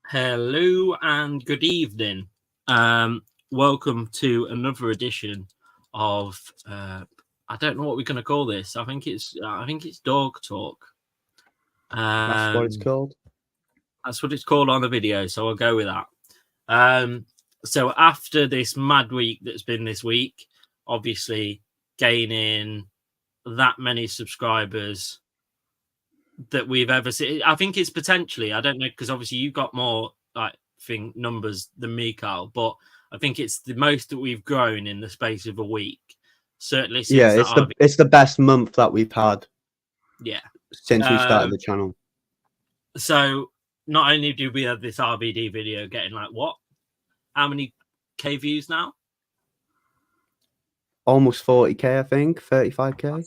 Hello and good evening. Welcome to another edition of I don't know what we're going to call this. I think it's Dawg Talk. That's what it's called. That's what it's called on the video, so I'll go with that. So after this mad week that's been this week, obviously gaining that many subscribers that we've ever seen. I think it's potentially, I don't know, because obviously you've got more numbers than me, Carl, but I think it's the most that we've grown in the space of a week. Certainly since it's the best month that we've had. Yeah. Since we started the channel. So not only do we have this RBD video getting how many K views now? Almost 40K, I think, 35K.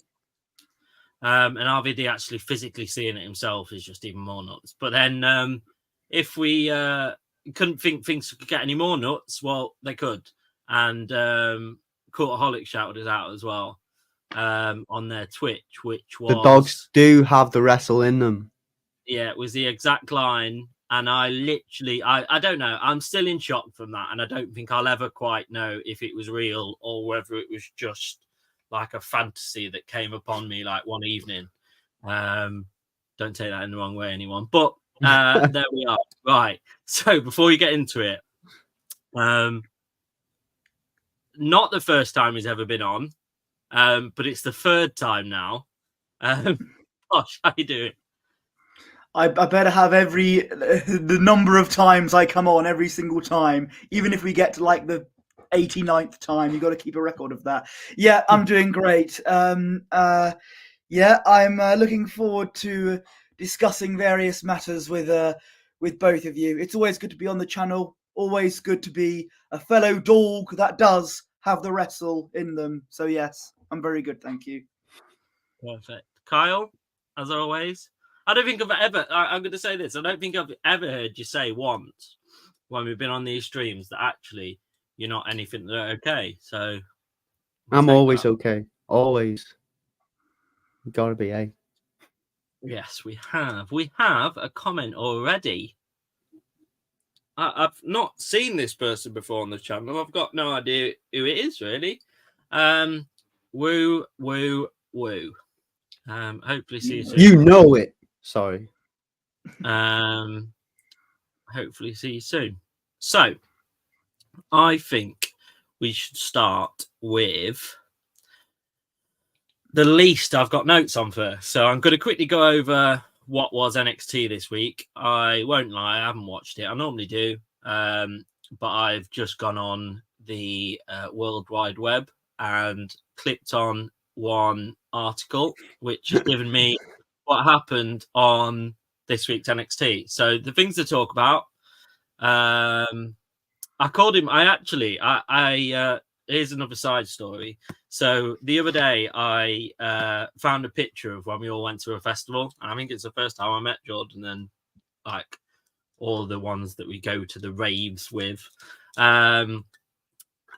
And RVD actually physically seeing it himself is just even more nuts. But then if we couldn't think things could get any more nuts, well, they could. And Cultaholic shouted us out as well on their Twitch, which was... The Dogs do have the wrestle in them. Yeah, it was the exact line. And I literally, I don't know. I'm still in shock from that. And I don't think I'll ever quite know if it was real or whether it was just like a fantasy that came upon me like one evening. Don't take that in the wrong way, anyone. But there we are. Right. So before we get into it, not the first time he's ever been on, but it's the third time now. Gosh, how you doing? I better have the number of times I come on every single time, even if we get to like the 89th time. You got to keep a record of that. Yeah, I'm doing great. I'm looking forward to discussing various matters with both of you. It's always good to be on the channel. Always good to be a fellow dog that does have the wrestle in them. So yes, I'm very good. Thank you. Perfect. Kyle, as always. I don't think I've ever, I'm going to say this, I don't think I've ever heard you say once when we've been on these streams that actually you're not anything that are okay. So I'm always okay. Always. You gotta be, eh? Yes, we have. We have a comment already. I've not seen this person before on the channel. I've got no idea who it is, really. Woo, woo, woo. Hopefully see you soon. You know it. Sorry. Hopefully see you soon. So, I think we should start with the least I've got notes on first. So I'm going to quickly go over what was NXT this week. I won't lie, I haven't watched it. I normally do, but I've just gone on the World Wide Web and clicked on one article, which has given me what happened on this week's NXT. So the things to talk about, I called him. Here's another side story. So the other day, I found a picture of when we all went to a festival. And I think it's the first time I met Jordan and like all the ones that we go to the raves with. And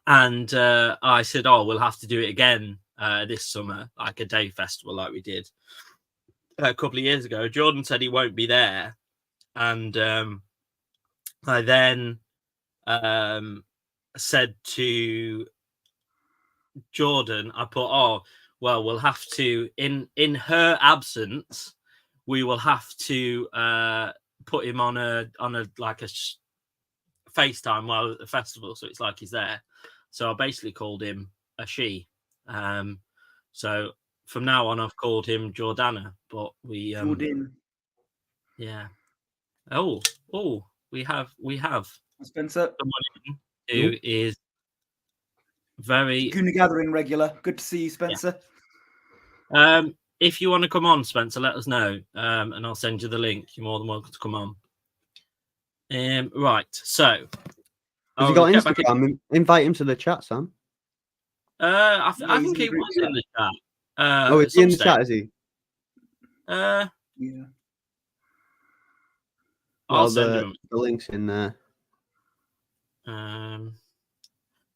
I said, oh, we'll have to do it again this summer, like a day festival like we did a couple of years ago. Jordan said he won't be there. And I then said to Jordan, I put, oh, well, we'll have to, in her absence, we will have to put him on a FaceTime while at the festival, so it's like he's there. So I basically called him a she. So from now on, I've called him Jordana, but we Jordan. Yeah. Oh, we have Spencer, someone who is very Gooner Gathering regular. Good to see you, Spencer. Yeah. If you want to come on, Spencer, let us know, and I'll send you the link. You're more than welcome to come on. Right. So, has he got Instagram? Invite him to the chat, Sam. I think he was in the chat. Is he in the chat? Is he? Yeah. I'll send him. The link's in there.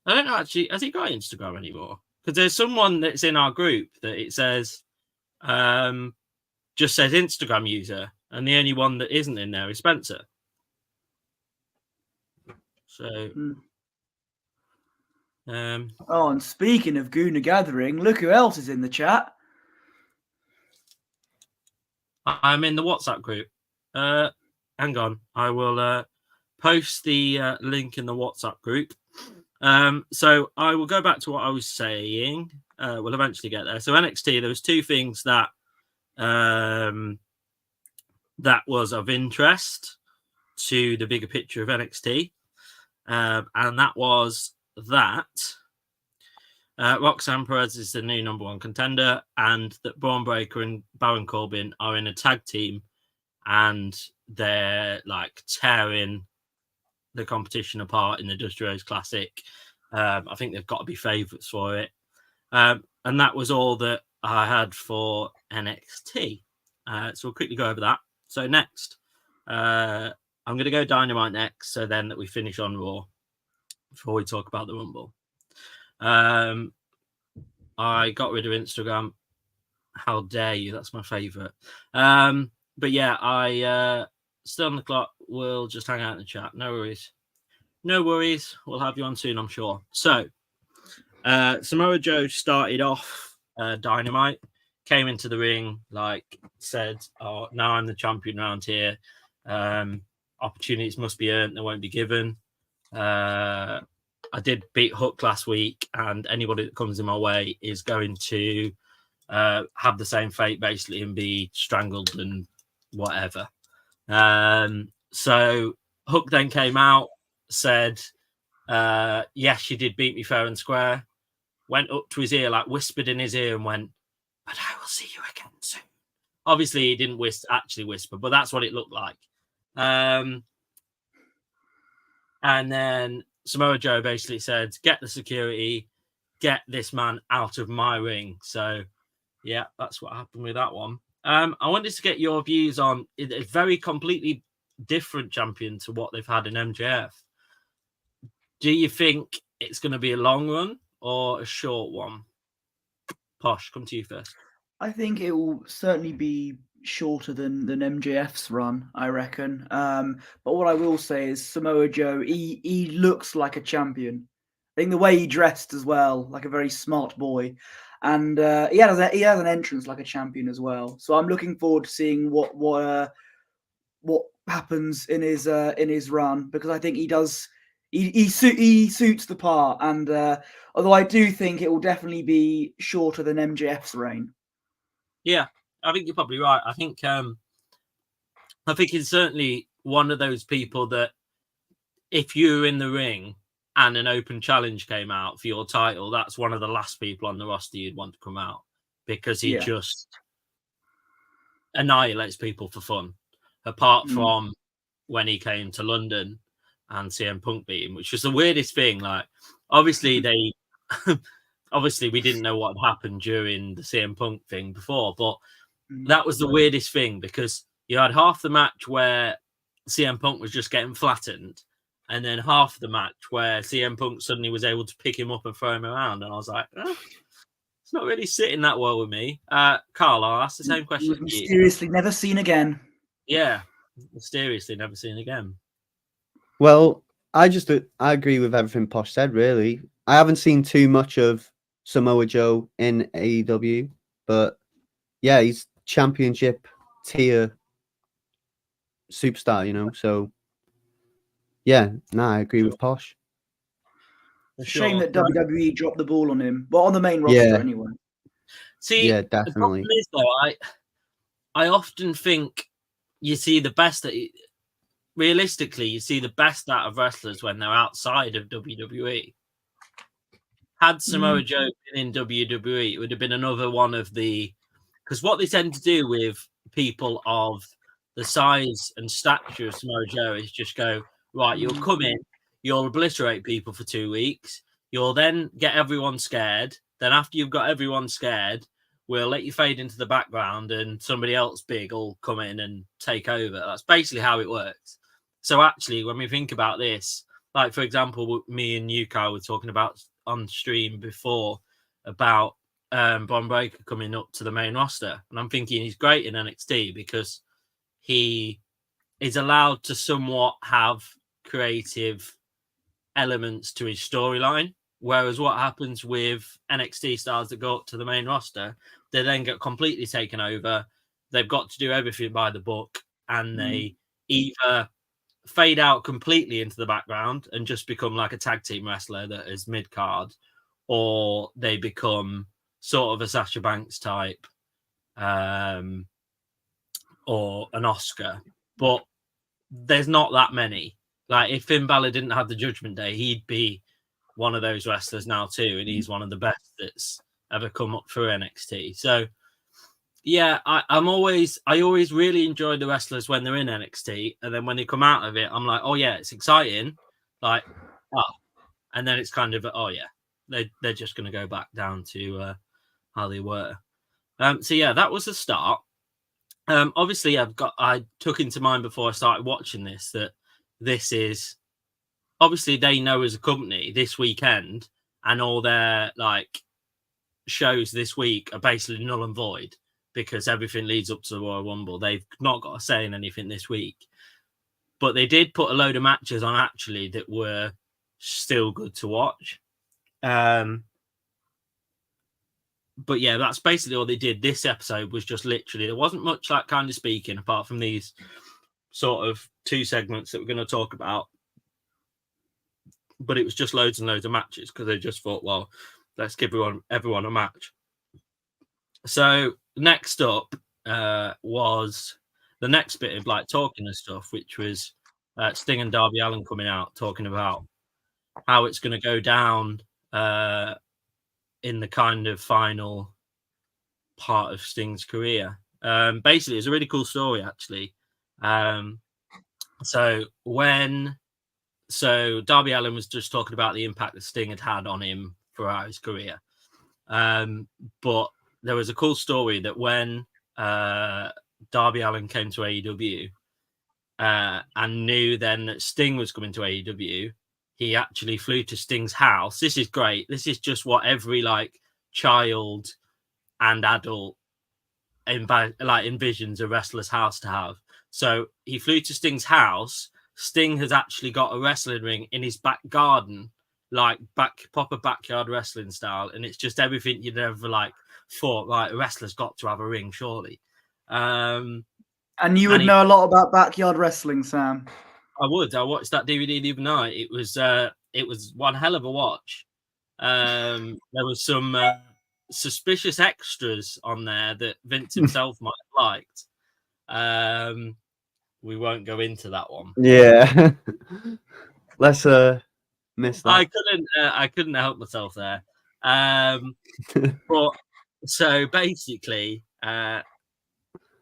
I don't know, actually, has he got Instagram anymore? Because there's someone that's in our group that it says, just says Instagram user, and the only one that isn't in there is Spencer. So, Oh, and speaking of Gooner Gathering, look who else is in the chat. I'm in the WhatsApp group. Hang on, I will post the link in the WhatsApp group. So I will go back to what I was saying. We'll eventually get there. So NXT, there was two things that that was of interest to the bigger picture of NXT, and that was that Roxanne Perez is the new number one contender, and that Braun Breaker and Baron Corbin are in a tag team, and they're like tearing the competition apart in the Dusty Rhodes Classic. I think they've got to be favourites for it. And that was all that I had for NXT. So we'll quickly go over that. So next, I'm going to go Dynamite next, so then that we finish on Raw before we talk about the Rumble. I got rid of Instagram. How dare you? That's my favourite. But yeah, I still on the clock. We'll just hang out in the chat. No worries. No worries. We'll have you on soon, I'm sure. So, Samoa Joe started off Dynamite, came into the ring, like said, "Oh, now I'm the champion around here. Opportunities must be earned; they won't be given." I did beat Hook last week, and anybody that comes in my way is going to have the same fate, basically, and be strangled and whatever. So Hook then came out, said, yes, you did beat me fair and square. Went up to his ear, like whispered in his ear and went, but I will see you again soon. Obviously, he didn't actually whisper, but that's what it looked like. And then Samoa Joe basically said, get the security, get this man out of my ring. So, yeah, that's what happened with that one. I wanted to get your views on a very completely different champion to what they've had in MJF. Do you think it's going to be a long run or a short one? Posh, come to you first. I think it will certainly be shorter than MJF's run, I reckon. But what I will say is Samoa Joe, he looks like a champion. I think the way he dressed as well, like a very smart boy. And he has an entrance like a champion as well. So I'm looking forward to seeing what happens in his run, because I think he does. He suits the part, and although I do think it will definitely be shorter than MJF's reign. Yeah, I think you're probably right. I think it's certainly one of those people that if you're in the ring and an open challenge came out for your title, that's one of the last people on the roster you'd want to come out, because he just annihilates people for fun. Apart from when he came to London and CM Punk beat him, which was the weirdest thing. Like, obviously obviously we didn't know what had happened during the CM Punk thing before, but that was the weirdest thing, because you had half the match where CM Punk was just getting flattened, and then half the match where CM Punk suddenly was able to pick him up and throw him around, and I was like, it's not really sitting that well with me. Carl, I'll ask the same question. He was mysteriously never seen again. Yeah, mysteriously never seen again. Well, I agree with everything Posh said, really. I haven't seen too much of Samoa Joe in AEW, but yeah, he's championship tier superstar, you know. So yeah, I agree with Posh. Shame that WWE dropped the ball on him, but on the main roster anyway. See, yeah, definitely. The problem is, though, I often think you see the best realistically, you see the best out of wrestlers when they're outside of WWE. Had Samoa Joe been in WWE, it would have been another one of the... Because what they tend to do with people of the size and stature of Samoa Joe is just go, right, you'll come in, you'll obliterate people for 2 weeks, you'll then get everyone scared. Then after you've got everyone scared, we'll let you fade into the background and somebody else big will come in and take over. That's basically how it works. So actually, when we think about this, like, for example, me and you, Kyle, were talking about on stream before about Braun Breaker coming up to the main roster. And I'm thinking he's great in NXT because he is allowed to somewhat have creative elements to his storyline. Whereas what happens with NXT stars that go up to the main roster, they then get completely taken over. They've got to do everything by the book, and they either fade out completely into the background and just become like a tag team wrestler that is mid card, or they become sort of a Sasha Banks type, or an Oscar. But there's not that many. Like if Finn Balor didn't have the Judgment Day, he'd be one of those wrestlers now too, and he's one of the best that's ever come up through NXT. So yeah, I always really enjoy the wrestlers when they're in NXT, and then when they come out of it, I'm like, oh yeah, it's exciting, like, oh, and then it's kind of, oh yeah, they're just going to go back down to how they were. So yeah, that was the start. Obviously, I took into mind before I started watching this that this is obviously they know as a company this weekend, and all their like shows this week are basically null and void because everything leads up to the Royal Rumble. They've not got a say in anything this week, but they did put a load of matches on actually that were still good to watch. But yeah, that's basically all they did. This episode was just literally, there wasn't much like kind of speaking apart from these sort of 2 segments that we're going to talk about. But it was just loads and loads of matches because they just thought, well, let's give everyone a match. So next up was the next bit of like talking and stuff, which was Sting and Darby Allin coming out talking about how it's going to go down in the kind of final part of Sting's career. Basically, it's a really cool story, actually. So Darby Allin was just talking about the impact that Sting had on him throughout his career. But there was a cool story that when Darby Allin came to AEW and knew then that Sting was coming to AEW, he actually flew to Sting's house. This is great. This is just what every like child and adult envisions a wrestler's house to have. So he flew to Sting's house. Sting has actually got a wrestling ring in his back garden, like proper backyard wrestling style, and it's just everything you'd ever like thought. Like a wrestler's got to have a ring, surely. And you would know a lot about backyard wrestling, Sam. I would. I watched that DVD the other night. It was one hell of a watch. There was some suspicious extras on there that Vince himself might have liked. We won't go into that one. Yeah. Let's miss that. I couldn't help myself there. But so basically,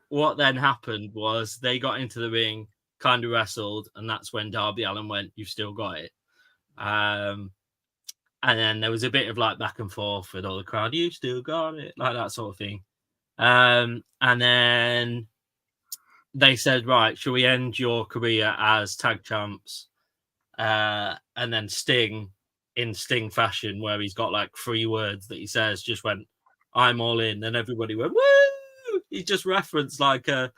what then happened was they got into the ring, kind of wrestled, and that's when Darby Allin went, "You've still got it." And then there was a bit of like back and forth with all the crowd, "You still got it," like that sort of thing. And then they said, "Right, shall we end your career as tag champs?" And then Sting, in Sting fashion, where he's got like 3 words that he says, just went, "I'm all in." Then everybody went, "Woo!" He just referenced like a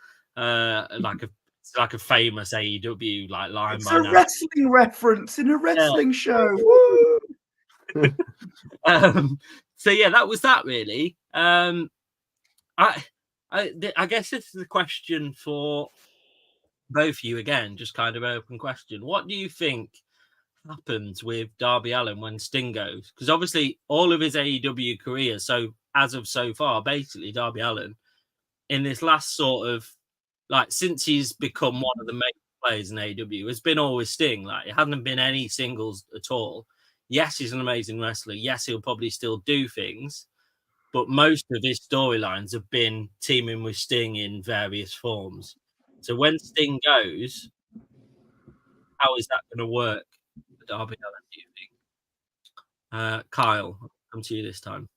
famous AEW like line. It's a wrestling reference in a wrestling show. Woo! So yeah, that was that really. I guess this is a question for both of you again, just kind of open question. What do you think happens with Darby Allin when Sting goes? Because obviously all of his AEW career, so as of so far, basically Darby Allin in this last sort of like since he's become one of the main players in AEW, has been always Sting. Like it hasn't been any singles at all. Yes, he's an amazing wrestler. Yes, he'll probably still do things, but most of his storylines have been teaming with Sting in various forms. So when Sting goes, how is that going to work for Darby Allin, do you think? Kyle, I'll come to you this time.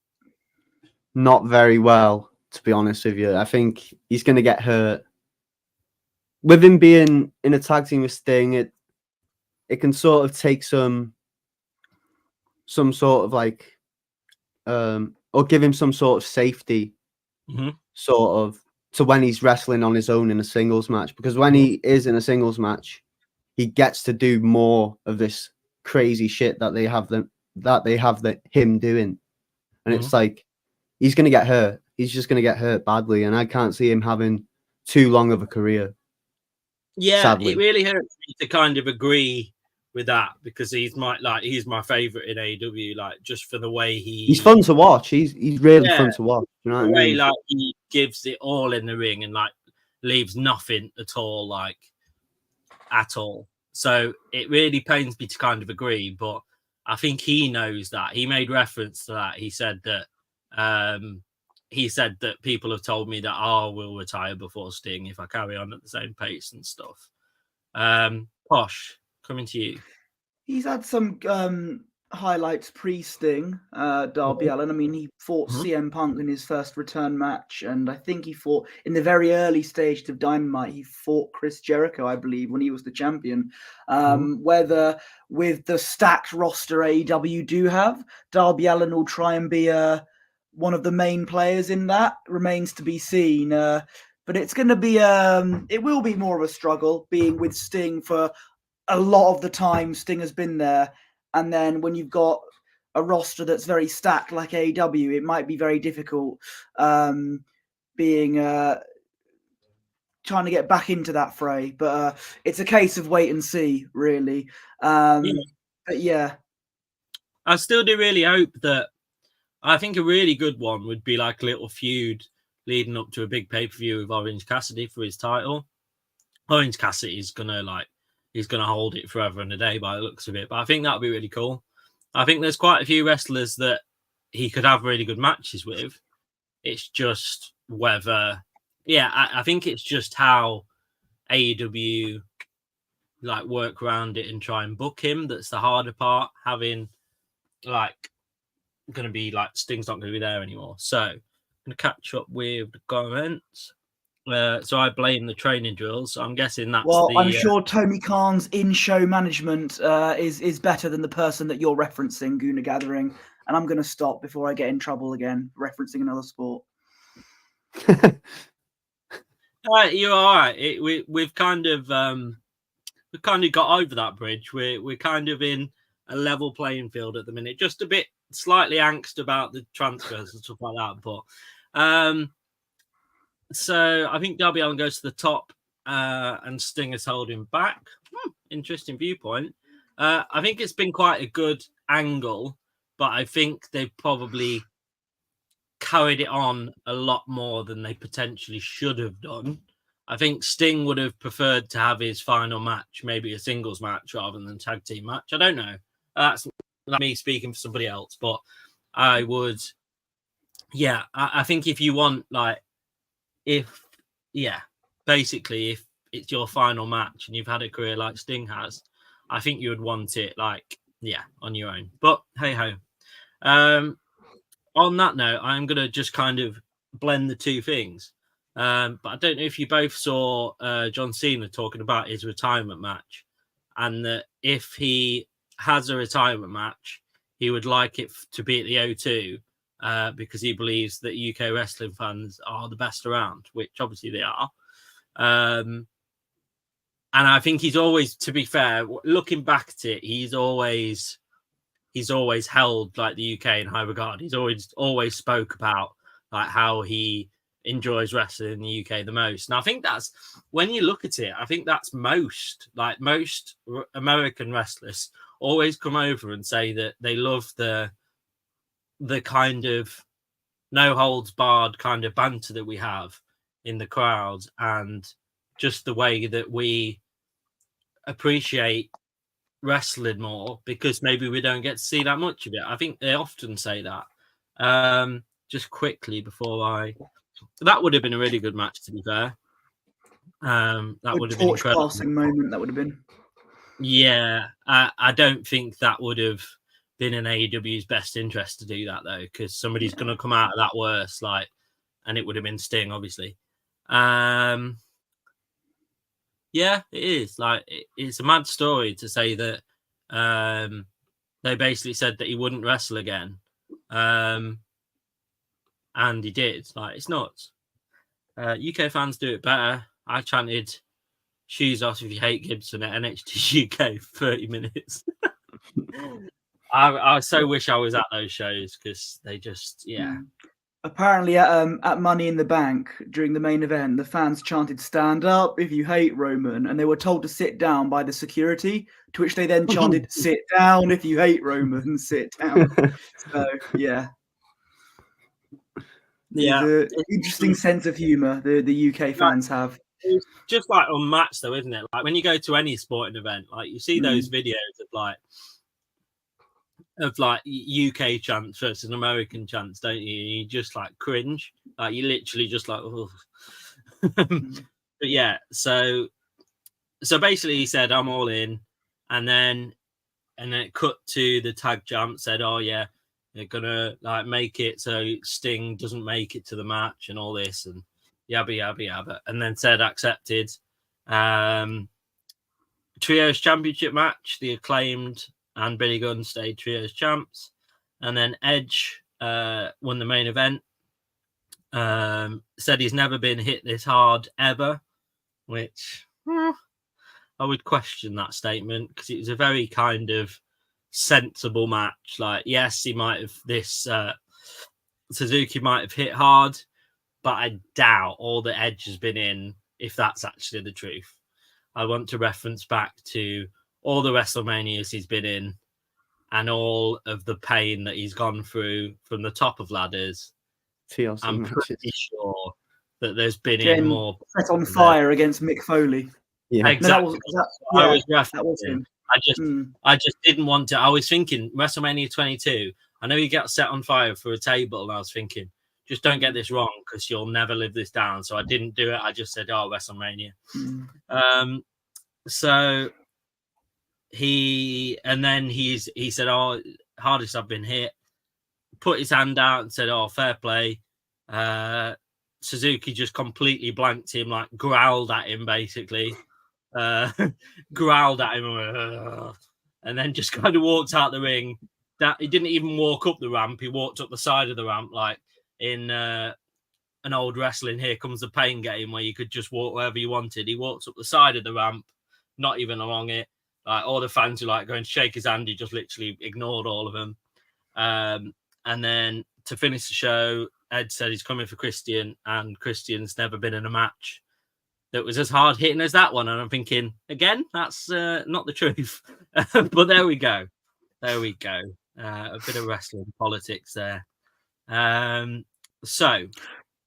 Not very well, to be honest with you. I think he's going to get hurt. With him being in a tag team with Sting, it can sort of take some sort of like, or give him some sort of safety, sort of, to when he's wrestling on his own in a singles match. Because when he is in a singles match, he gets to do more of this crazy shit that they have him doing, and Mhm. it's like he's gonna get hurt. He's just gonna get hurt badly, and I can't see him having too long of a career. Yeah, Sadly. it really hurts me to kind of agree with that because he's my favorite in AEW, like just for the way He's fun to watch. He's really fun to watch. You know the what I way mean? like he gives it all in the ring and like leaves nothing at all, like at all. So it really pains me to kind of agree, but I think he knows that. He made reference to that. He said that people have told me that I will retire before Sting if I carry on at the same pace and stuff. Posh, coming to you. He's had some highlights pre-Sting, Darby Allin. I mean, he fought Mhm. CM Punk in his first return match, and I think he fought in the very early stage of Dynamite. He fought Chris Jericho, I believe, when he was the champion. Whether with the stacked roster AEW do have, Darby Allin will try and be one of the main players in that remains to be seen. But it's going to be it will be more of a struggle being with Sting for a lot of the time. Sting has been there, and then when you've got a roster that's very stacked like AEW, it might be very difficult being trying to get back into that fray. But it's a case of wait and see, really. But yeah, I still do really hope that. I think a really good one would be like a little feud leading up to a big pay-per-view with Orange Cassidy for his title. Orange Cassidy is he's gonna hold it forever and a day by the looks of it. But I think that would be really cool. I think there's quite a few wrestlers that he could have really good matches with. It's just whether, I think it's just how AEW like work around it and try and book him. That's the harder part. Having like going to be like Sting's not going to be there anymore. So I'm going to catch up with the comments. So I blame the training drills. So I'm guessing that's I'm sure Tony Khan's in-show management is better than the person that you're referencing, Guna Gathering. And I'm going to stop before I get in trouble again referencing another sport. You're all right. We've kind of got over that bridge. We're kind of in a level playing field at the minute. Just a bit slightly angst about the transfers and stuff like that. But so I think Darby Allin goes to the top and Sting is holding back. Interesting viewpoint. I think it's been quite a good angle, but I think they've probably carried it on a lot more than they potentially should have done. I think Sting would have preferred to have his final match, maybe a singles match rather than a tag team match. I don't know. That's not me speaking for somebody else, but I would. Yeah, I think if you want basically if it's your final match and you've had a career like Sting has, I think you would want it on your own. But hey ho. On that note, I'm going to just kind of blend the two things. But I don't know if you both saw John Cena talking about his retirement match, and that if he has a retirement match, he would like it to be at the O2 because he believes that UK wrestling fans are the best around, which obviously they are. And I think he's always, to be fair, looking back at it, he's always held like the UK in high regard. He's always spoke about like how he enjoys wrestling in the UK the most. And I think that's, when you look at it, I think that's most American wrestlers always come over and say that they love the kind of no holds barred kind of banter that we have in the crowd, and just the way that we appreciate wrestling more because maybe we don't get to see that much of it. I think they often say that. Just quickly that would have been a really good match, to be fair. That would have been torch incredible. passing moment that would have been. Yeah, I don't think that would have been in AEW's best interest to do that though, because somebody's going to come out of that worse, and it would have been Sting, obviously. Yeah, it is. It's a mad story to say that they basically said that he wouldn't wrestle again. And he did. It's nuts. UK fans do it better. I chanted shoes off if you hate Gibson at NXT UK for 30 minutes. I so wish I was at those shows because they just, Apparently, at Money in the Bank during the main event, the fans chanted "Stand up if you hate Roman," and they were told to sit down by the security. To which they then chanted "Sit down if you hate Roman, sit down." So yeah. Yeah. The interesting sense of humour the UK fans have. It's just like unmatched, though, isn't it? Like when you go to any sporting event, like you see those videos of like UK chants versus American chants, don't you? You just like cringe, like you literally just like, oh. But yeah, so basically he said, "I'm all in," and then it cut to the tag champ said, "Oh yeah, they're gonna like make it so Sting doesn't make it to the match and all this and yabba yabba yabba," and then said accepted. Trios championship match, the Acclaimed and Billy Gunn stayed trios champs, and then Edge won the main event. Said he's never been hit this hard ever, which I would question that statement because it was a very kind of sensible match. Like, yes, he might have Suzuki might have hit hard, but I doubt all the Edge has been in, if that's actually the truth. I want to reference back to all the WrestleManias he's been in and all of the pain that he's gone through from the top of ladders. TLC I'm matches. pretty sure that there's been Jen in more set on fire against Mick Foley. Yeah, exactly. That was him. I just didn't want to. I was thinking WrestleMania 22. I know he got set on fire for a table, and I was thinking, just don't get this wrong because you'll never live this down. So I didn't do it. I just said, "Oh, WrestleMania." So he said, "Oh, hardest I've been hit." Put his hand out and said, "Oh, fair play." Suzuki just completely blanked him, like growled at him, basically. Growled at him, and then just kind of walked out the ring. That he didn't even walk up the ramp; he walked up the side of the ramp, like in an old wrestling Here Comes the Pain game, where you could just walk wherever you wanted. He walks up the side of the ramp, not even along it. Like all the fans were like going to shake his hand, he just literally ignored all of them. And then to finish the show, Ed said he's coming for Christian, and Christian's never been in a match that was as hard hitting as that one. And I'm thinking, again, that's not the truth. But there we go. A bit of wrestling politics there. So.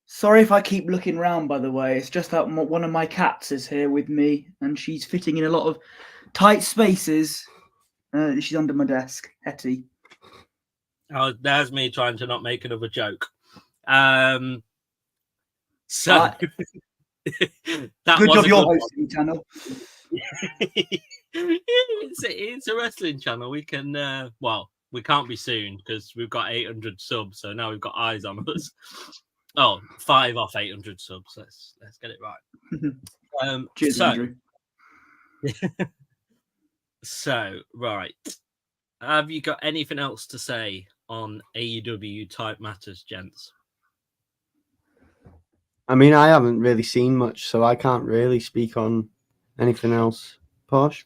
Sorry if I keep looking round, by the way. It's just that one of my cats is here with me, and she's fitting in a lot of tight spaces. She's under my desk. Hetty. Oh, there's me trying to not make another joke. That good job you're hosting, channel. It's a wrestling channel. We can, we can't be soon because we've got 800 subs. So now we've got eyes on us. Oh, 5 off 800 subs. Let's get it right. Cheers, Andrew. So, right. Have you got anything else to say on AEW type matters, gents? I mean, I haven't really seen much, so I can't really speak on anything else. Posh?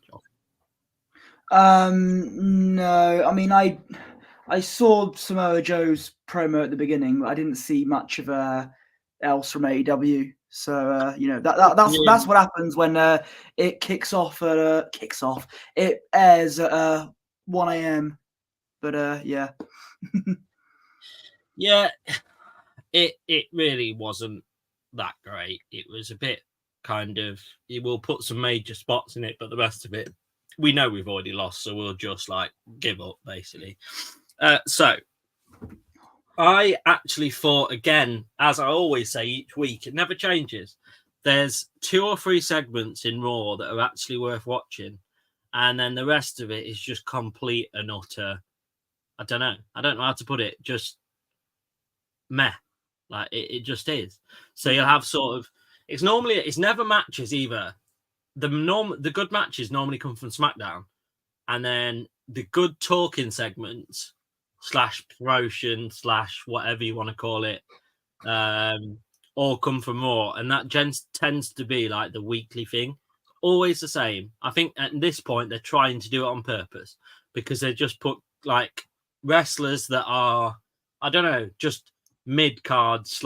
No. I mean, I saw Samoa Joe's promo at the beginning, but I didn't see much of else from AEW. So that's what happens when it kicks off. It airs at 1 a.m. But yeah. Yeah, it really wasn't that great. It was a bit kind of, it will put some major spots in it, but the rest of it, we know we've already lost, so we'll just like give up, basically. So I actually thought, again, as I always say each week, it never changes. There's 2 or 3 segments in Raw that are actually worth watching, and then the rest of it is just complete and utter. I don't know how to put it. Just meh. Like it just is. So you'll have sort of, it's never matches either. The good matches normally come from SmackDown, and then the good talking segments / promotion / whatever you want to call it, all come from Raw, and that tends to be like the weekly thing, always the same. I think at this point they're trying to do it on purpose because they just put like wrestlers that are, I don't know, just mid card /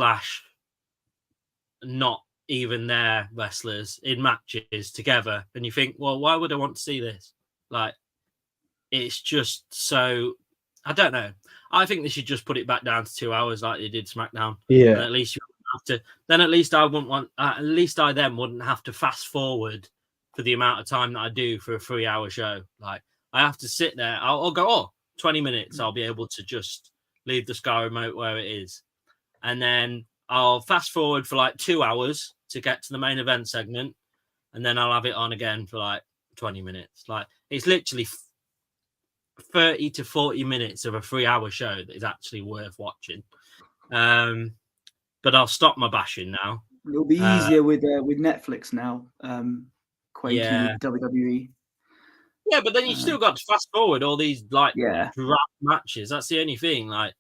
not even their wrestlers in matches together. And you think, well, why would I want to see this? Like, it's just so, I don't know. I think they should just put it back down to 2 hours like they did SmackDown. Yeah. And at least you wouldn't have to, then at least I wouldn't want, at least I then wouldn't have to fast forward for the amount of time that I do for a 3-hour show. Like, I have to sit there, I'll go, 20 minutes, I'll be able to just leave the Sky Remote where it is. And then I'll fast forward for like 2 hours to get to the main event segment. And then I'll have it on again for like 20 minutes. Like, it's literally 30 to 40 minutes of a 3-hour show that is actually worth watching. But I'll stop my bashing now. It'll be easier with Netflix now, quaking with WWE. Yeah, but then you still got to fast forward all these like Yeah. draft matches. That's the only thing. Like,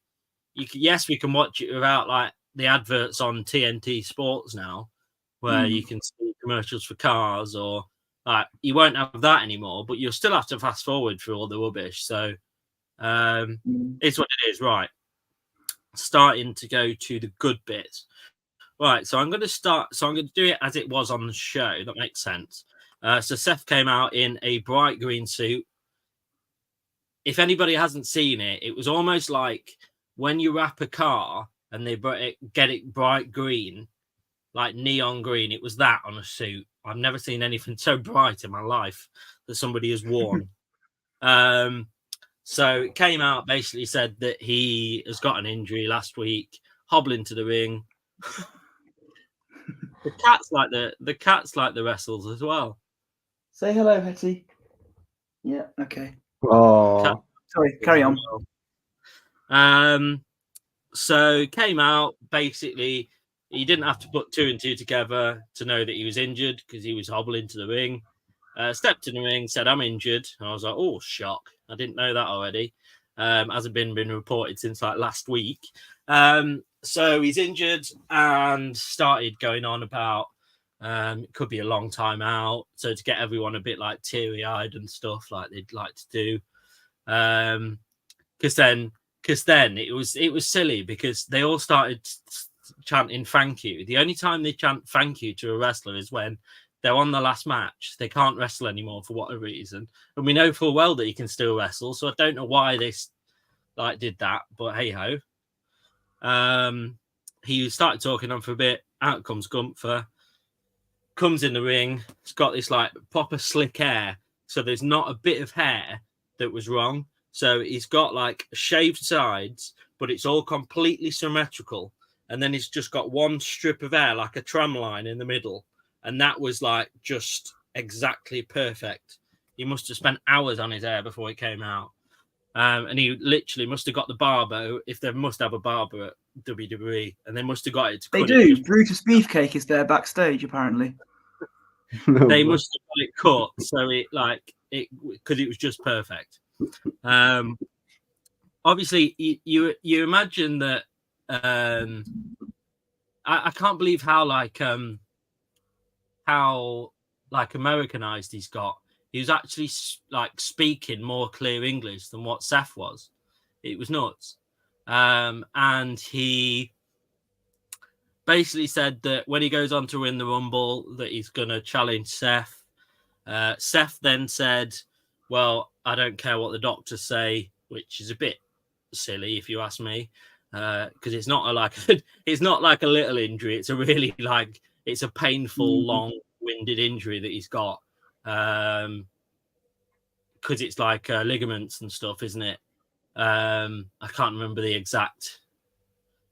yes, we can watch it without like the adverts on TNT Sports now, where you can see commercials for cars, or like you won't have that anymore. But you'll still have to fast forward through all the rubbish. So it's what it is, right? Starting to go to the good bits. Right, so I'm going to start. So I'm going to do it as it was on the show. That makes sense. So Seth came out in a bright green suit. If anybody hasn't seen it, it was almost like when you wrap a car and they get it bright green, like neon green. It was that on a suit. I've never seen anything so bright in my life that somebody has worn. So it came out, basically said that he has got an injury last week, hobbling to the ring. The cats like the wrestles as well. Say hello, Hetty. Yeah, okay. Oh, sorry, carry on. So came out, basically, he didn't have to put 2 and 2 together to know that he was injured because he was hobbling to the ring. Stepped in the ring, said, I'm injured. And I was like, oh, shock. I didn't know that already. Hasn't been reported since like last week. So he's injured and started going on about it could be a long time out. So to get everyone a bit like teary-eyed and stuff like they'd like to do. Because then it was silly because they all started chanting thank you. The only time they chant thank you to a wrestler is when they're on the last match. They can't wrestle anymore for whatever reason. And we know full well that he can still wrestle. So I don't know why they like did that, but hey ho. He started talking on for a bit. Out comes Gunther. Comes in the ring. He's got this like proper slick hair. So there's not a bit of hair that was wrong. So he's got like shaved sides, but it's all completely symmetrical. And then he's just got one strip of hair, like a tram line in the middle. And that was like just exactly perfect. He must have spent hours on his hair before it came out. And he literally must have got the barber, if they must have a barber at WWE, and they must have got it to They cut do. it. Brutus Beefcake is there backstage, apparently. They must have got it cut, so it because it was just perfect. Obviously, you imagine that. I can't believe how Americanized he's got. He was actually like speaking more clear English than what Seth was. It was nuts. And he basically said that when he goes on to win the Rumble, that he's going to challenge Seth. Seth then said, well, I don't care what the doctors say, which is a bit silly if you ask me, because it's not like a little injury. It's a really it's a painful, long-winded injury that he's got. Because it's like ligaments and stuff, isn't it? I can't remember the exact.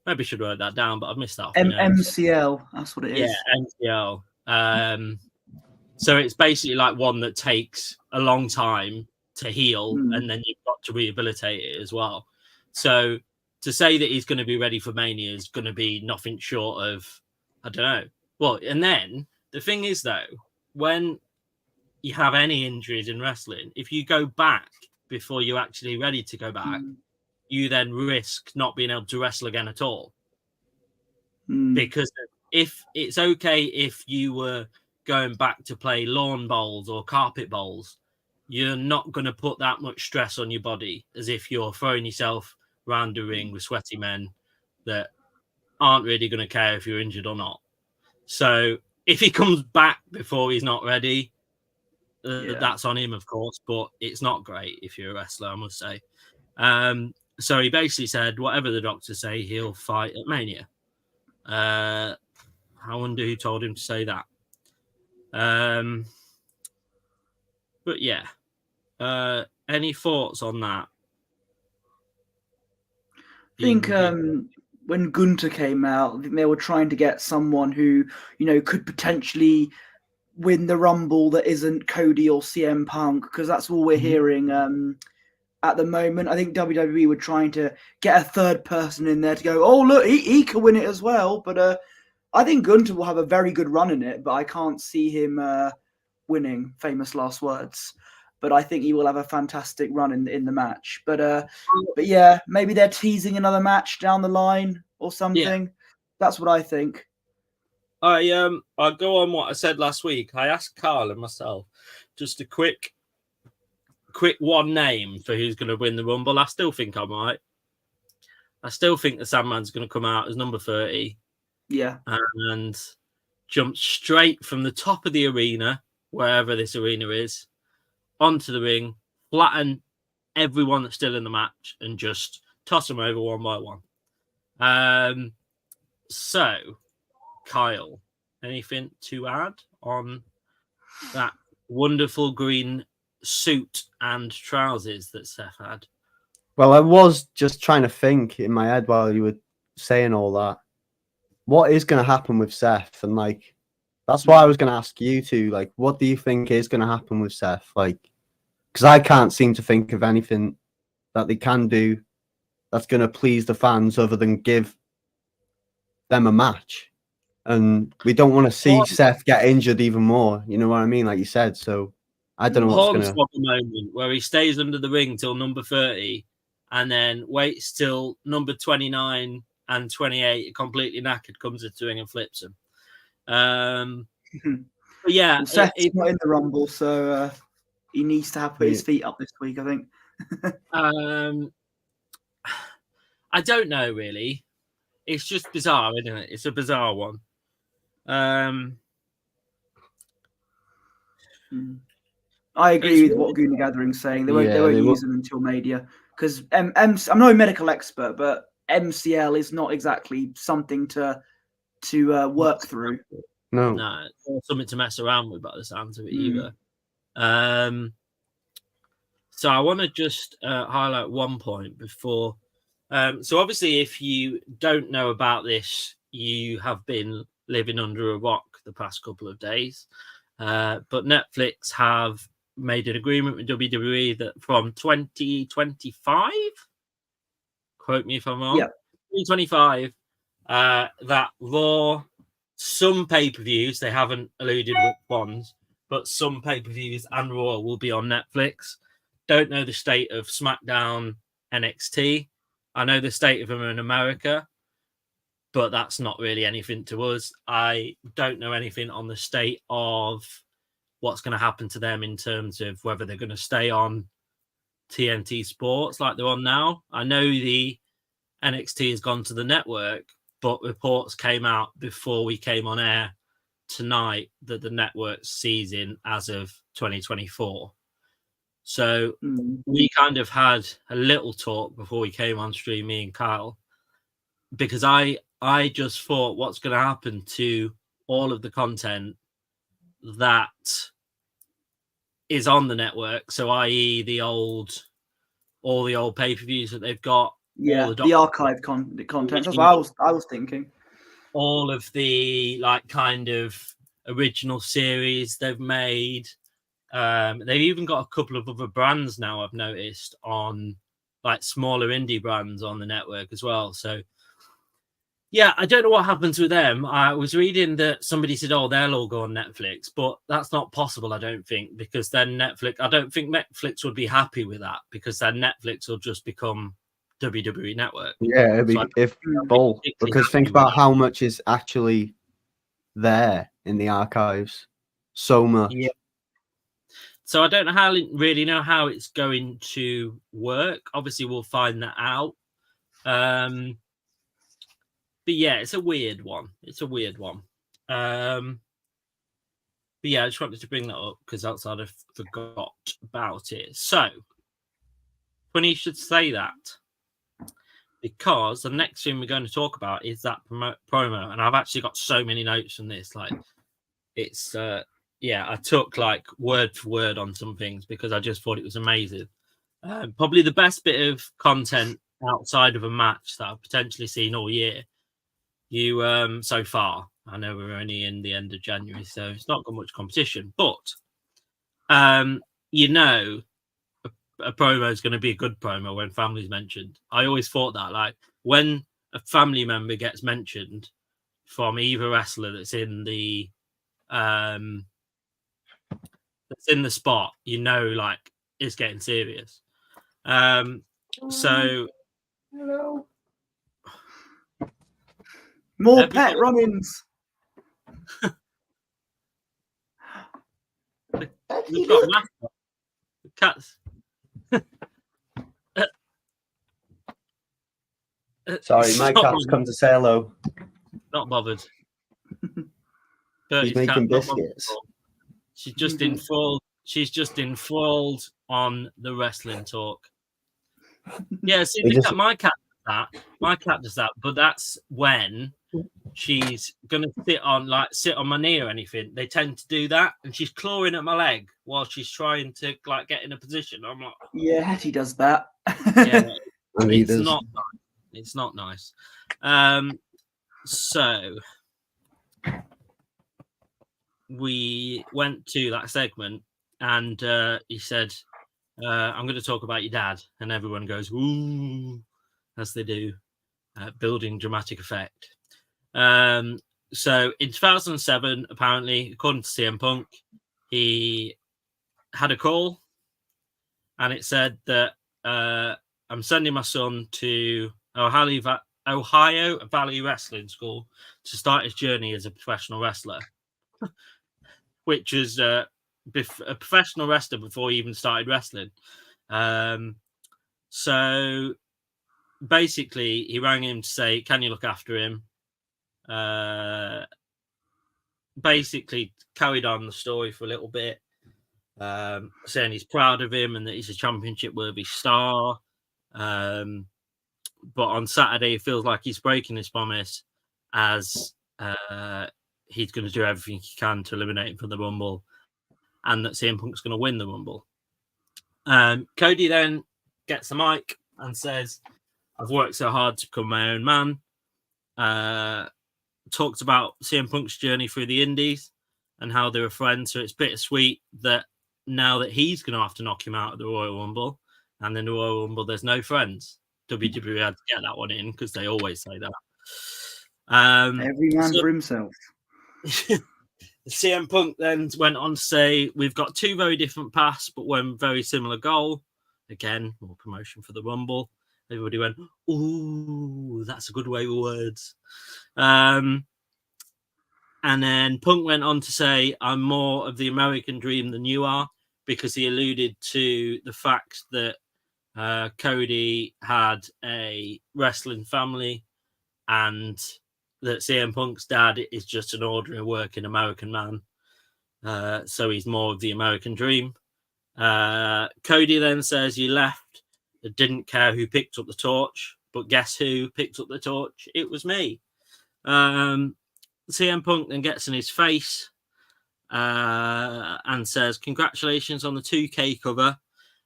Maybe I should write that down, but I've missed that. MCL, that's what it is. Yeah, MCL. So it's basically like one that takes a long time to heal, and then you've got to rehabilitate it as well. So to say that he's going to be ready for Mania is going to be nothing short of, I don't know. Well, and then the thing is, though, when you have any injuries in wrestling, if you go back before you're actually ready to go back, you then risk not being able to wrestle again at all. Because if it's okay if you were going back to play lawn bowls or carpet bowls, you're not going to put that much stress on your body as if you're throwing yourself around the ring with sweaty men that aren't really going to care if you're injured or not. So if he comes back before he's not ready, that's on him, of course, but it's not great if you're a wrestler, I must say. So he basically said, whatever the doctors say, he'll fight at Mania. I wonder who told him to say that. But yeah, any thoughts on that? I think when Gunter came out, I think they were trying to get someone who, could potentially win the Rumble that isn't Cody or CM Punk, because that's all we're hearing at the moment. I think WWE were trying to get a third person in there to go, oh, look, he could win it as well. But I think Gunter will have a very good run in it, but I can't see him winning, famous last words. But I think he will have a fantastic run in the match. But yeah, maybe they're teasing another match down the line or something. Yeah. That's what I think. I'll go on what I said last week. I asked Carl and myself just a quick one name for who's going to win the Rumble. I still think I'm right. I still think the Sandman's going to come out as number 30. Yeah. And jump straight from the top of the arena, wherever this arena is, onto the ring, flatten everyone that's still in the match, and just toss them over one by one. So, Kyle, anything to add on that wonderful green suit and trousers that Seth had? Well, I was just trying to think in my head while you were saying all that. What is going to happen with Seth? And that's why I was going to ask you to, what do you think is going to happen with Seth? Because I can't seem to think of anything that they can do that's going to please the fans other than give them a match. And we don't want to see Seth get injured even more. You know what I mean? Like you said. So I don't know what's going to... a moment where he stays under the ring till number 30 and then waits till number 29 and 28, completely knackered, comes into the ring and flips him. But yeah, Seth's not in the Rumble, so he needs to have put his feet up this week, I think. I don't know, really. It's just bizarre, isn't it? It's a bizarre one. I agree with what Gooner Gathering's saying. They won't use them until Mania, because I'm not a medical expert, but MCL is not exactly something to work through. No, something to mess around with by the sounds of it either. So I want to just highlight one point before. So obviously, if you don't know about this, you have been living under a rock the past couple of days. But Netflix have made an agreement with WWE that from 2025, quote me if I'm wrong, 2025, that Raw, some pay-per-views, they haven't alluded which ones, but some pay-per-views and Raw will be on Netflix. Don't know the state of SmackDown, NXT. I know the state of them in America, but that's not really anything to us. I don't know anything on the state of what's going to happen to them in terms of whether they're going to stay on TNT Sports like they're on now. I know the NXT has gone to the network, but reports came out before we came on air tonight that the network's ceasing as of 2024. So we kind of had a little talk before we came on stream, me and Kyle, because I just thought, what's going to happen to all of the content that is on the network? So, i.e., all the old pay-per-views that they've got. Yeah, the archive content. That's what I was thinking. All of the kind of original series they've made. They've even got a couple of other brands now, I've noticed, on smaller indie brands on the network as well. So, yeah, I don't know what happens with them. I was reading that somebody said, they'll all go on Netflix, but that's not possible, I don't think, because then I don't think Netflix would be happy with that, because then Netflix will just become WWE Network. Yeah, it'd be because think about how much is actually there in the archives. So much. Yeah. So I don't really know how it's going to work. Obviously, we'll find that out. But yeah, it's a weird one. But yeah, I just wanted to bring that up because outside I forgot about it. So, funny you should say that, because the next thing we're going to talk about is that promo, and I've actually got so many notes from this. Like, it's I took like word for word on some things because I just thought it was amazing. Probably the best bit of content outside of a match that I've potentially seen all year. So far. I know we're only in the end of January, so it's not got much competition. But a promo is going to be a good promo when family's mentioned. I always thought that, like, when a family member gets mentioned from either wrestler that's in the spot, like it's getting serious. So hello. More everybody, pet run-ins. we've got mascot. The cats. Sorry, my cat's come to say hello. Not bothered. He's making biscuits. She's just enthralled. She's just enthralled on the wrestling talk. Yeah, see, my cat does that. My cat does that, but that's when she's gonna sit on my knee or anything. They tend to do that, and she's clawing at my leg while she's trying to get in a position. I'm like, yeah, Hattie does that. Yeah, it's not nice. So we went to that segment, and he said, I'm going to talk about your dad. And everyone goes, ooh, as they do, building dramatic effect. So in 2007, apparently, according to CM Punk, he had a call, and it said that I'm sending my son to Ohio Valley Wrestling School to start his journey as a professional wrestler, which is a professional wrestler before he even started wrestling. So basically, he rang him to say, can you look after him? Basically carried on the story for a little bit, saying he's proud of him and that he's a championship-worthy star. But on Saturday, it feels like he's breaking his promise, as he's going to do everything he can to eliminate him from the Rumble, and that CM Punk's going to win the Rumble. Cody then gets the mic and says, I've worked so hard to become my own man. Talked about CM Punk's journey through the Indies and how they were friends. So it's bittersweet that now that he's going to have to knock him out of the Royal Rumble, and in the Royal Rumble, there's no friends. WWE had to get that one in because they always say that. Every man for himself. CM Punk then went on to say, we've got two very different paths, but one very similar goal. Again, more promotion for the Rumble. Everybody went, ooh, that's a good way with words. And then Punk went on to say, I'm more of the American dream than you are, because he alluded to the fact that Cody had a wrestling family and that CM Punk's dad is just an ordinary working American man. So he's more of the American dream. Cody then says, you left, didn't care who picked up the torch, but guess who picked up the torch? It was me. CM Punk then gets in his face and says, congratulations on the 2K cover.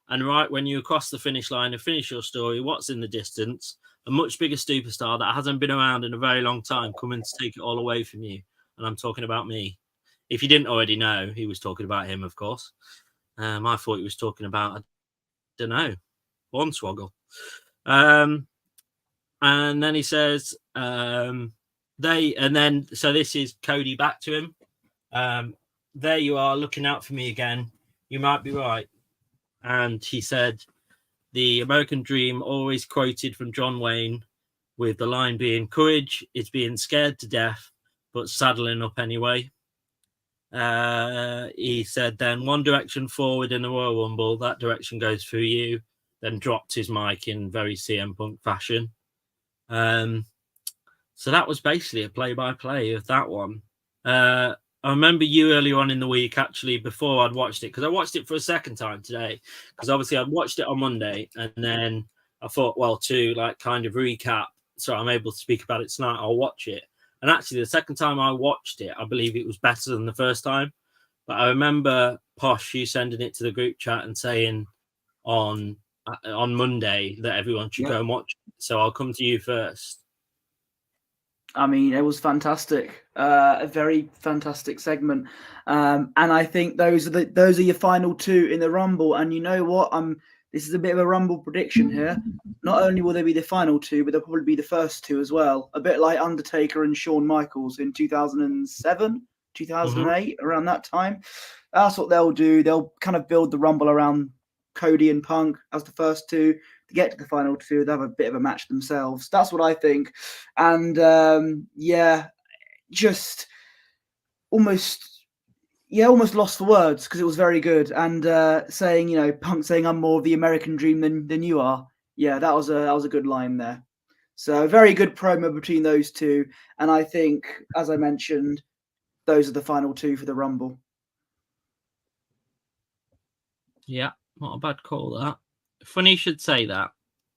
And right when you cross the finish line and finish your story, what's in the distance? A much bigger superstar that hasn't been around in a very long time coming to take it all away from you. And I'm talking about me. If you didn't already know, he was talking about him, of course. I thought he was talking about, I don't know, Hornswoggle. And then he says, so this is Cody back to him. There you are, looking out for me again. You might be right. And he said, the American dream, always quoted from John Wayne, with the line being, courage is being scared to death, but saddling up anyway. He said, then One Direction forward in the Royal Rumble, that direction goes through you. Then dropped his mic in very CM Punk fashion. So that was basically a play-by-play of that one. I remember you earlier on in the week, actually, before I'd watched it, because I watched it for a second time today, because obviously I'd watched it on Monday, and then I thought, well, to like kind of recap, so I'm able to speak about it tonight, I'll watch it. And actually, the second time I watched it, I believe it was better than the first time. But I remember, Posh, you sending it to the group chat and saying on Monday that everyone should go and watch it. So I'll come to you first. I mean, it was fantastic, a very fantastic segment, and I think those are your final two in the Rumble. And you know what? This is a bit of a Rumble prediction here. Not only will they be the final two, but they'll probably be the first two as well. A bit like Undertaker and Shawn Michaels in 2007, 2008, around that time. That's what they'll do. They'll kind of build the Rumble around Cody and Punk as the first two. To get to the final two, they'll have a bit of a match themselves. That's what I think. And just almost lost for words because it was very good. And saying, Punk saying, "I'm more of the American dream than you are." Yeah, that was a good line there. So a very good promo between those two. And I think, as I mentioned, those are the final two for the Rumble. Yeah, not a bad call, that. Funny you should say that,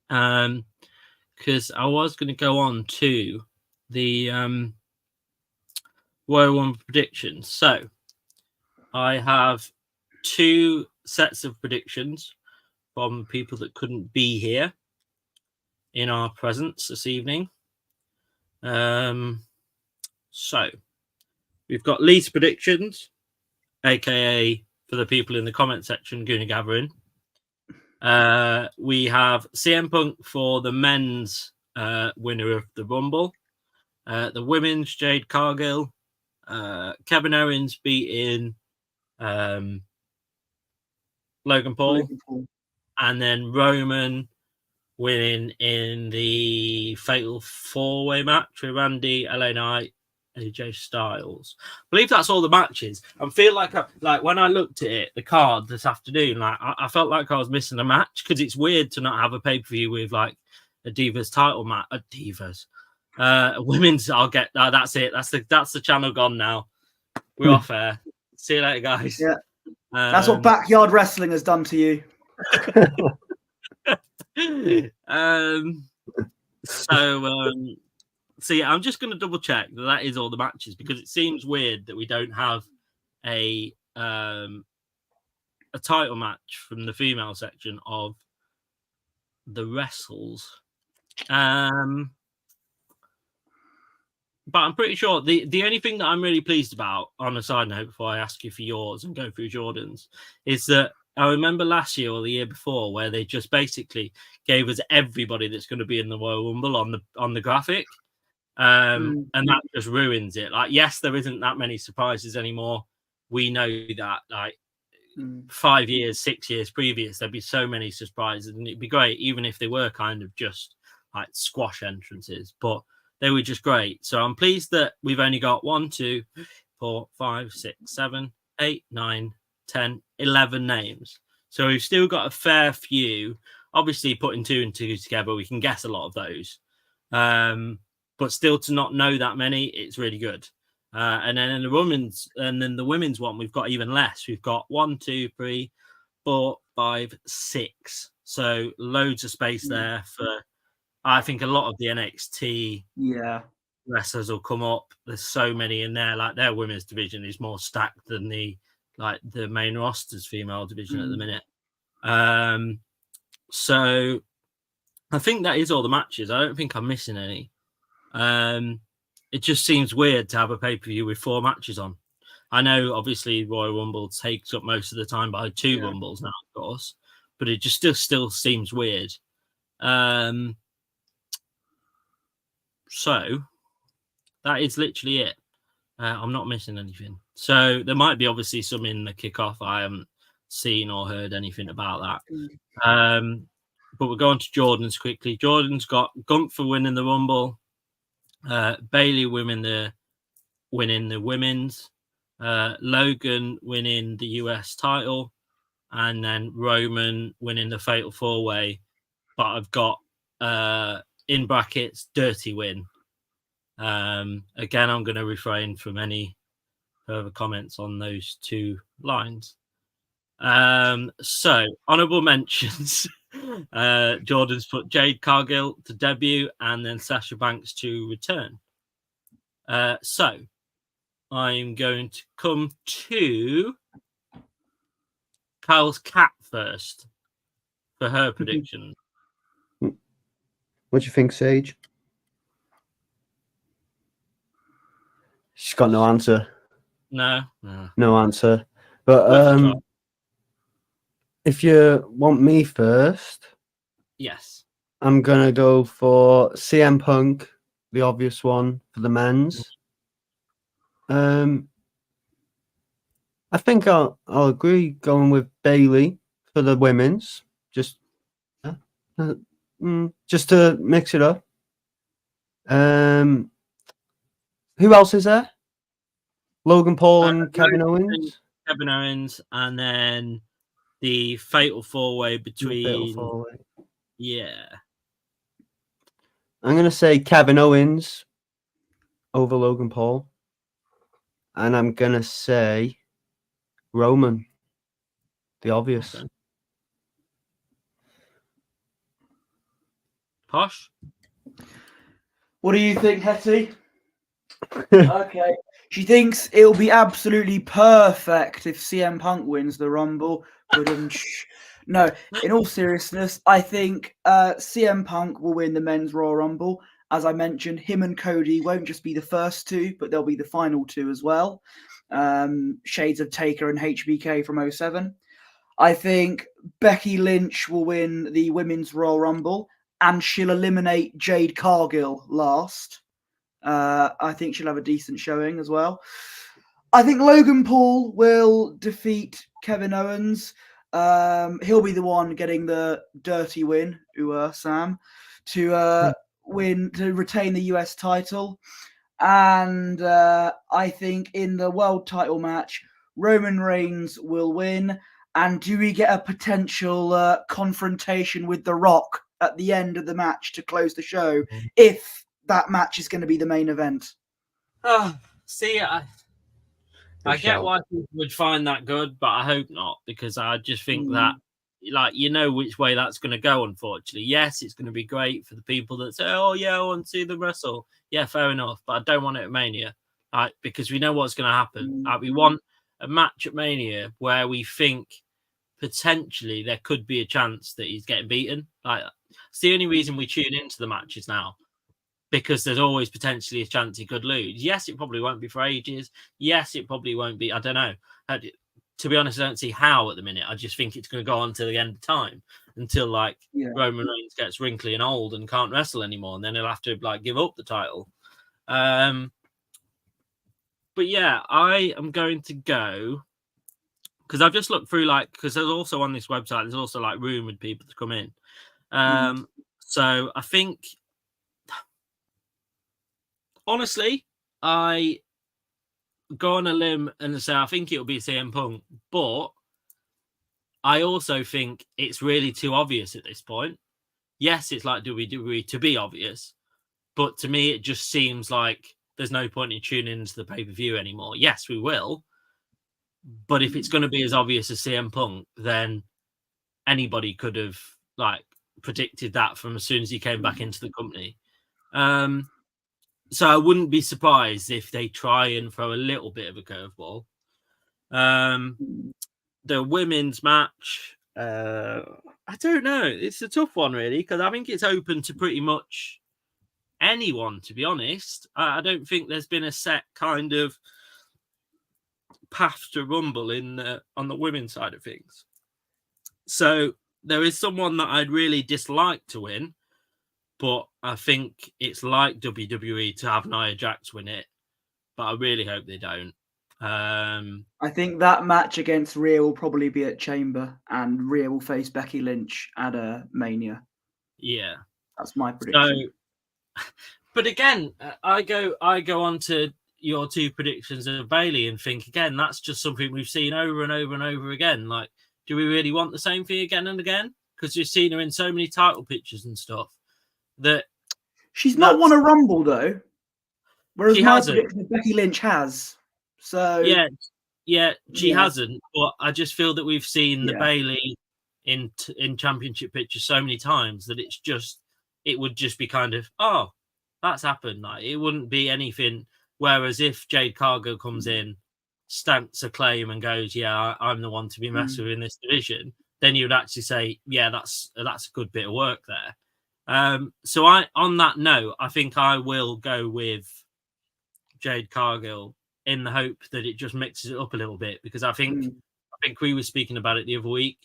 because I was going to go on to the Royal Rumble predictions. So I have two sets of predictions from people that couldn't be here in our presence this evening. So we've got Lee's predictions, aka for the people in the comment section, Goonie Gathering. We have CM Punk for the men's winner of the Rumble. The women's, Jade Cargill. Kevin Owens beating Logan Paul. And then Roman winning in the Fatal 4-Way match with Randy, LA Knight, AJ Styles. I believe that's all the matches. I feel like when I looked at it, the card this afternoon, I felt like I was missing a match because it's weird to not have a pay-per-view with like a Divas title match. Women's. I'll get that's it. That's the channel gone now. We're off air. See you later, guys. Yeah, that's what backyard wrestling has done to you. So yeah, I'm just going to double check that is all the matches because it seems weird that we don't have a title match from the female section of the wrestles. But I'm pretty sure the only thing that I'm really pleased about, on a side note, before I ask you for yours and go through Jordan's, is that I remember last year or the year before where they just basically gave us everybody that's going to be in the Royal Rumble on the graphic. And that just ruins it. Like, yes, there isn't that many surprises anymore. We know that, like, 5 years, 6 years previous, there'd be so many surprises, and it'd be great even if they were kind of just like squash entrances, but they were just great. So I'm pleased that we've only got 1, 2, 4, 5, 6, 7, 8, 9, 10, 11 names. So we've still got a fair few. Obviously, putting 2 and 2 together, we can guess a lot of those. But still, to not know that many, it's really good. And then the women's one, we've got even less. We've got 1, 2, 3, 4, 5, 6. So loads of space there for. I think a lot of the NXT wrestlers will come up. There's so many in there. Like, their women's division is more stacked than the main roster's female division at the minute. So I think that is all the matches. I don't think I'm missing any. It just seems weird to have a pay-per-view with 4 matches on. I know, obviously, Royal Rumble takes up most of the time by 2 Rumbles now, of course, but it just still seems weird. So that is literally it. I'm not missing anything. So there might be obviously some in the kickoff. I haven't seen or heard anything about that. But we're going to Jordan's quickly. Jordan's got Gunther winning the Rumble, Bailey winning the women's, Logan winning the US title, and then Roman winning the Fatal 4-Way. But I've got in brackets dirty win. Again, I'm going to refrain from any further comments on those two lines. So honorable mentions. Jordan's put Jade Cargill to debut and then Sasha Banks to return. So I'm going to come to Kyle's cat first for her prediction. What do you think, Sage? She's got no answer. No. No answer. But if you want me first, yes, I'm gonna go for CM Punk, the obvious one for the men's. I think I'll agree going with Bailey for the women's, just to mix it up. Who else is there? Logan Paul and Kevin Owens. Kevin Owens, and then the Fatal 4-Way between. Yeah, I'm gonna say Kevin Owens over Logan Paul, and I'm gonna say Roman, the obvious. Okay. Posh. What do you think, Hetty? Okay. She thinks it'll be absolutely perfect if CM Punk wins the Rumble. But no, in all seriousness, I think CM Punk will win the men's Royal Rumble. As I mentioned, him and Cody won't just be the first two, but they'll be the final two as well. Shades of Taker and HBK from 07. I think Becky Lynch will win the women's Royal Rumble, and she'll eliminate Jade Cargill last. I think she'll have a decent showing as well. I think Logan Paul will defeat Kevin Owens. He'll be the one getting the dirty win, Sam, to retain the US title. And I think in the world title match, Roman Reigns will win. And do we get a potential confrontation with The Rock at the end of the match to close the show if that match is going to be the main event? See, I get why people would find that good, but I hope not, because I just think that, like, you know which way that's going to go, unfortunately. Yes, it's going to be great for the people that say, oh, yeah, I want to see them wrestle. Yeah, fair enough, but I don't want it at Mania, because we know what's going to happen. We want a match at Mania where we think potentially there could be a chance that he's getting beaten. Like, it's the only reason we tune into the matches now, because there's always potentially a chance he could lose. Yes, it probably won't be for ages. Yes, it probably won't be. I don't know. To be honest, I don't see how at the minute. I just think it's going to go on to the end of time until Roman Reigns gets wrinkly and old and can't wrestle anymore, and then he'll have to give up the title. But yeah, I am going to go, because I've just looked through because there's also on this website there's also rumored people to come in. So I think, honestly, I go on a limb and say I think it'll be CM Punk, but I also think it's really too obvious at this point. Yes, it's like WWE to be obvious, but to me it just seems like there's no point in tuning into the pay-per-view anymore. Yes, we will, but if it's going to be as obvious as CM Punk, then anybody could have predicted that from as soon as he came back into the company. So I wouldn't be surprised if they try and throw a little bit of a curveball. The women's match, I don't know. It's a tough one, really, because I think it's open to pretty much anyone, to be honest. I don't think there's been a set kind of path to Rumble on the women's side of things. So there is someone that I'd really dislike to win, but I think it's like WWE to have Nia Jax win it, but I really hope they don't. I think that match against Rhea will probably be at Chamber, and Rhea will face Becky Lynch at Mania. Yeah, that's my prediction. So, but again, I go on to your two predictions of Bailey and think again that's just something we've seen over and over and over again. Like, do we really want the same thing again and again? Because we've seen her in so many title pictures and stuff that she's not won a Rumble though, whereas my hasn't. prediction is Becky Lynch has. So yeah, she hasn't. But I just feel that we've seen the Bailey in championship pictures so many times that it would just be kind of, oh, that's happened. Like, it wouldn't be anything. Whereas if Jade Cargill comes in, stamps a claim and goes, yeah, I'm the one to be messed with in this division, then you'd actually say, yeah, that's a good bit of work there. So on that note, I think I will go with Jade Cargill in the hope that it just mixes it up a little bit, because I think we were speaking about it the other week.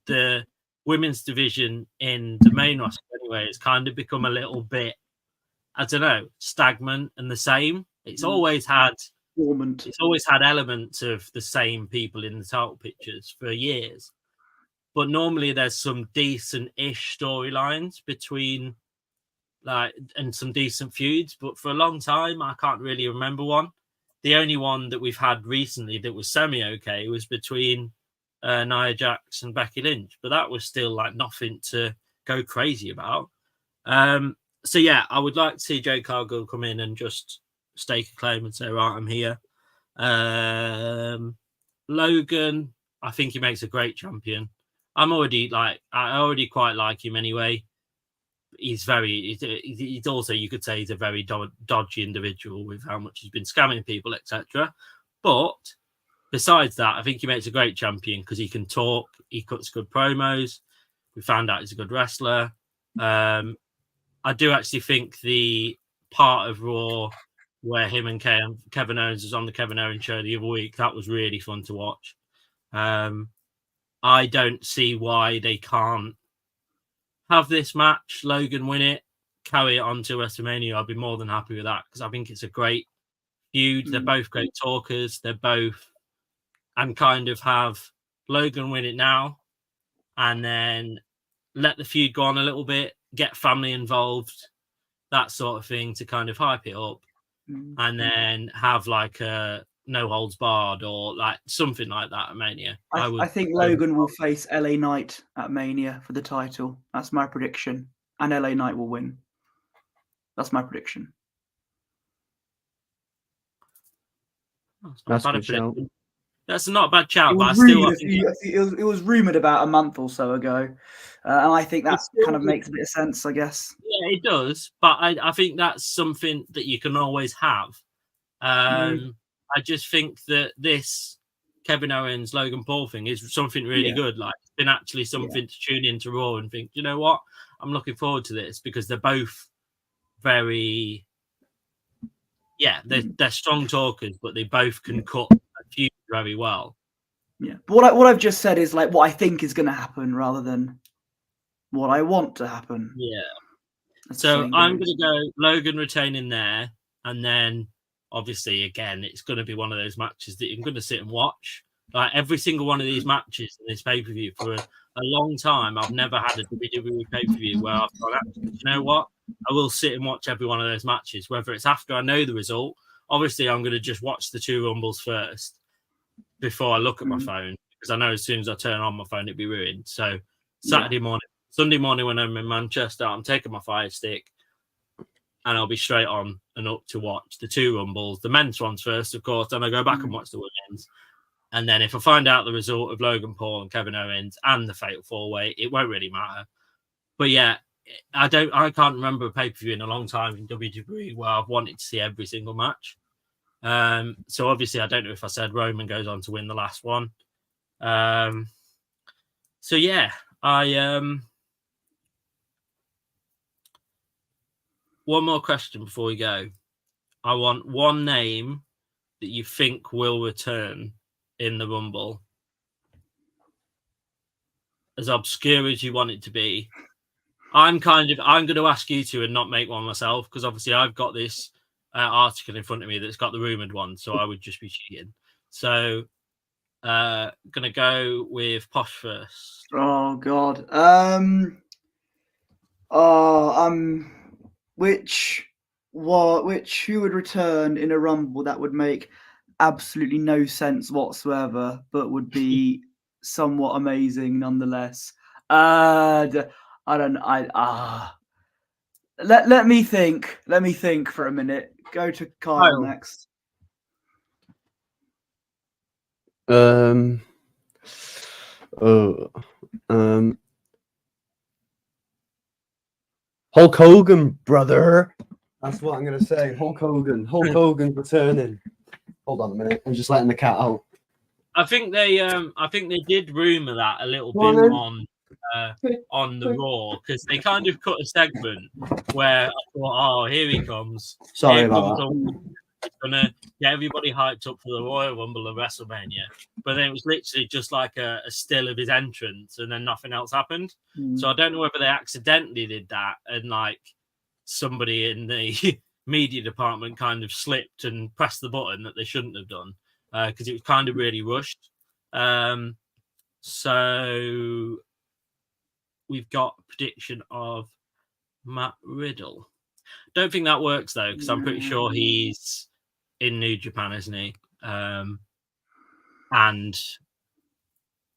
The women's division in the main roster anyway has kind of become a little bit, I don't know, stagnant and the same. It's always had elements of the same people in the title pictures for years. But normally there's some decent-ish storylines between, like, and some decent feuds. But for a long time, I can't really remember one. The only one that we've had recently that was semi-okay was between Nia Jax and Becky Lynch. But that was still, like, nothing to go crazy about. So, yeah, I would like to see Jade Cargill come in and just stake a claim and say, right, I'm here. Logan, I think he makes a great champion. I already quite like him anyway. He's also, you could say, he's a very dodgy individual with how much he's been scamming people, etc. But besides that, I think he makes a great champion because he can talk, he cuts good promos. We found out he's a good wrestler. I do actually think the part of Raw where him and Kevin Owens was on the Kevin Owens show the other week, that was really fun to watch. I don't see why they can't have this match, Logan win it, carry it on to WrestleMania. I'll be more than happy with that because I think it's a great feud. They're both great talkers. They're both, and kind of have Logan win it now and then let the feud go on a little bit, get family involved, that sort of thing to kind of hype it up, and then have like a no holds barred or like something like that at Mania. I think Logan will face LA Knight at Mania for the title. That's my prediction. And LA Knight will win. That's my prediction. That's a good shout. That's not a bad shout, but it was rumored about a month or so ago, and I think that kind of makes a bit of sense, I guess. Yeah, it does, but I think that's something that you can always have. I just think that this Kevin Owens Logan Paul thing is something really good. Like, it's been actually something to tune into Raw and think, you know what, I'm looking forward to this because they're both very, they're strong talkers, but they both can cut a feud very well. Yeah, but what I've just said is like what I think is going to happen rather than what I want to happen. Yeah. So I'm going to go Logan retaining there, and then obviously again it's going to be one of those matches that you're going to sit and watch. Like every single one of these matches in this pay-per-view for a long time, I've never had a WWE pay-per-view where I've gone, you know what? I will sit and watch every one of those matches, whether it's after I know the result. Obviously, I'm going to just watch the two Rumbles first before I look at my phone, because I know as soon as I turn on my phone, it'll be ruined. So Sunday morning when I'm in Manchester, I'm taking my Fire Stick and I'll be straight on and up to watch the two Rumbles, the men's ones first, of course, then I go back and watch the women's. And then if I find out the result of Logan Paul and Kevin Owens and the Fatal 4-Way, it won't really matter. But yeah, I can't remember a pay-per-view in a long time in WWE where I've wanted to see every single match. So obviously I don't know if I said Roman goes on to win the last one. So yeah, one more question before we go. I want one name that you think will return in the Rumble. As obscure as you want it to be. I'm going to ask you to and not make one myself, because obviously I've got this article in front of me that's got the rumored one, so I would just be cheating. So, going to go with Posh first. Oh God. Which who would return in a Rumble that would make absolutely no sense whatsoever, but would be somewhat amazing nonetheless. Let me think. Let me think for a minute. Go to Kyle next. Hulk Hogan, brother. That's what I'm gonna say. Hulk Hogan. Hulk Hogan's returning. Hold on a minute. I'm just letting the cat out. I think they did rumor that a little bit on the Raw, because they kind of cut a segment where I thought, oh, here he comes. Sorry about that. It's gonna get everybody hyped up for the Royal Rumble of WrestleMania, but then it was literally just like a still of his entrance, and then nothing else happened. So I don't know whether they accidentally did that, and like somebody in the media department kind of slipped and pressed the button that they shouldn't have done, because it was kind of really rushed. So we've got a prediction of Matt Riddle. Don't think that works though, because I'm pretty sure he's in New Japan, isn't he? And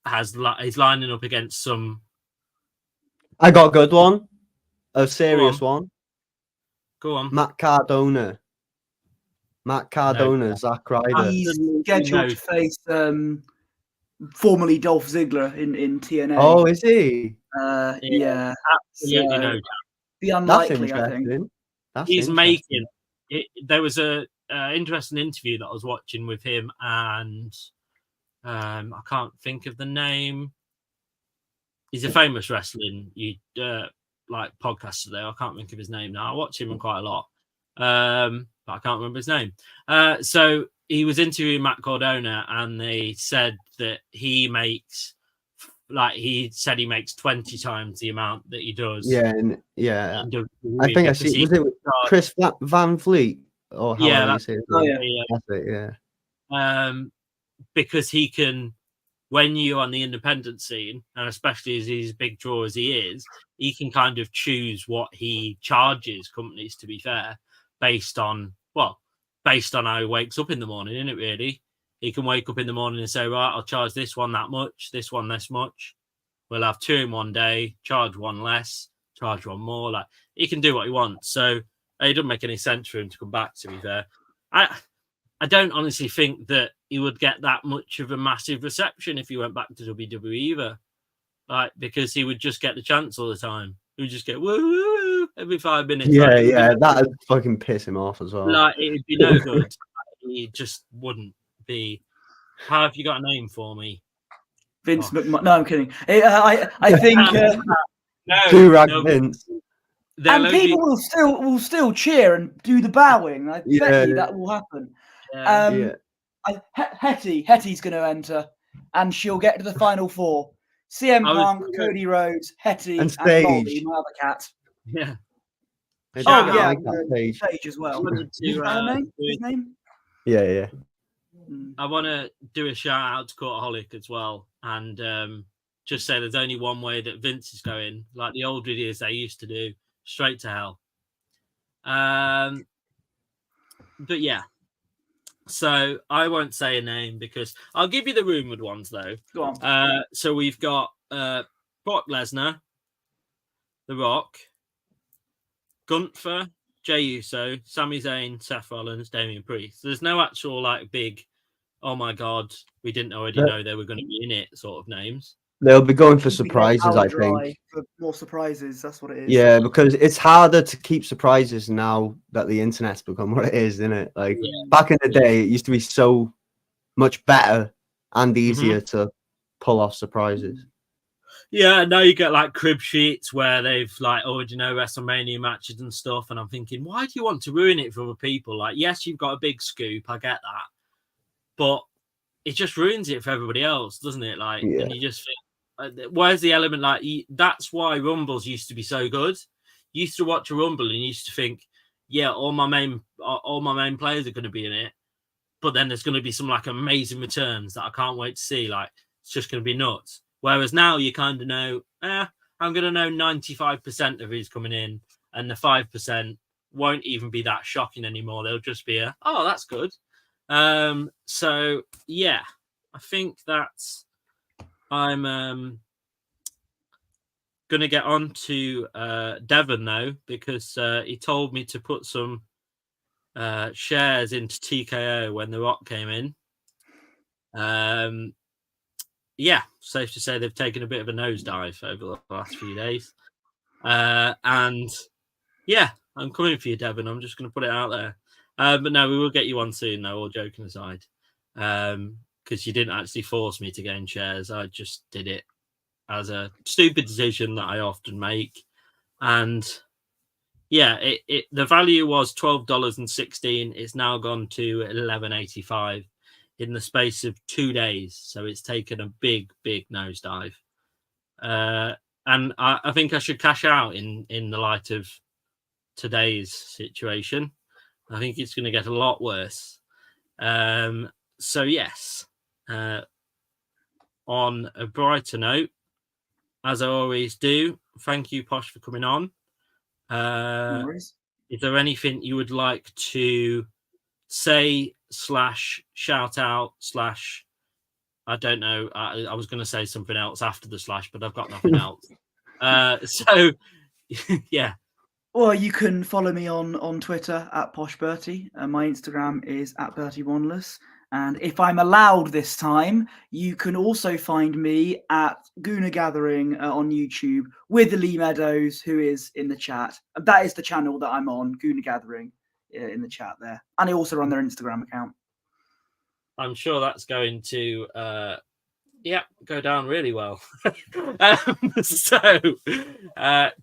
he's lining up against some. I got a good one, a serious one. Go on, Matt Cardona. Zack Ryder. He's scheduled to face formerly Dolph Ziggler in TNA. Oh, is he? Yeah, absolutely no doubt. Be unlikely, I think. He's making it. There was a interesting interview that I was watching with him, and I can't think of the name. He's a famous wrestling like podcaster there. I can't think of his name now. I watch him quite a lot, but I can't remember his name. So he was interviewing Matt Cardona, and they said that he makes 20 times the amount that he does. Yeah. I think I see. Was it Chris Van Vliet? Or how you say it? That's it. Yeah. Because he can, when you're on the independent scene, and especially as he's a big draw as he is, he can kind of choose what he charges companies, to be fair, based on how he wakes up in the morning, isn't it, really? He can wake up in the morning and say, right, I'll charge this one that much, this one this much. We'll have 2 in one day, charge one less, charge one more. Like, he can do what he wants. So it doesn't make any sense for him to come back, to be fair. I don't honestly think that he would get that much of a massive reception if he went back to WWE either. Like, because he would just get the chance all the time. He would just get woo every 5 minutes. Yeah, that'd fucking piss him off as well. Like, it'd be no good. He just wouldn't be. How have you got a name for me? Vince McMahon. No, I'm kidding. I think Vince. And people will still cheer and do the bowing. I bet you that will happen. Hetty's going to enter, and she'll get to the final 4. CM Punk, Cody Rhodes, Hetty, and Bobby, my other cat. Yeah. Sage as well. His name? Yeah. I want to do a shout out to Courtaholic as well, and just say there's only one way that Vince is going, like the old videos they used to do, straight to hell. But yeah, so I won't say a name because I'll give you the rumored ones though. Go on. So we've got Brock Lesnar, The Rock, Gunther, Jey Uso, Sami Zayn, Seth Rollins, Damian Priest. There's no actual like big, oh my god, we didn't already know they were going to be in it sort of names. They'll be going for surprises, I think. For more surprises, that's what it is. Yeah, because it's harder to keep surprises now that the internet's become what it is, isn't it? Like back in the day, it used to be so much better and easier to pull off surprises. Yeah, now you get like crib sheets where they've like already know WrestleMania matches and stuff, and I'm thinking, why do you want to ruin it for other people? Like, yes, you've got a big scoop, I get that, but it just ruins it for everybody else, doesn't it? Like, and you just think, where's the element? Like, that's why Rumbles used to be so good. You used to watch a Rumble and you used to think, yeah, all my main players are going to be in it, but then there's going to be some like amazing returns that I can't wait to see. Like, it's just going to be nuts. Whereas now you kind of know, I'm going to know 95% of who's coming in, and the 5%, won't even be that shocking anymore. They'll just be oh, that's good. So yeah, I think that's I'm gonna get on to Devon though, because he told me to put some shares into TKO when The Rock came in. Yeah, safe to say they've taken a bit of a nosedive over the last few days. And yeah, I'm coming for you, Devon. I'm just going to put it out there. But no, we will get you on soon, though, all joking aside. Because you didn't actually force me to gain shares. I just did it as a stupid decision that I often make. And yeah, the value was $12.16. It's now gone to $11.85 in the space of 2 days. So it's taken a big, big nosedive. And I think I should cash out in the light of today's situation. I think it's going to get a lot worse. So yes, on a brighter note, as I always do, thank you, Posh, for coming on. No worries. Is there anything you would like to say / shout out / I don't know. I was going to say something else after the /, but I've got nothing else. So yeah. Well, you can follow me on Twitter at PoshBertie. My Instagram is at BertieWanless. And if I'm allowed this time, you can also find me at Gooner Gathering on YouTube with Lee Meadows, who is in the chat. And that is the channel that I'm on, Gooner Gathering, in the chat there. And I also run their Instagram account. I'm sure that's going to go down really well. So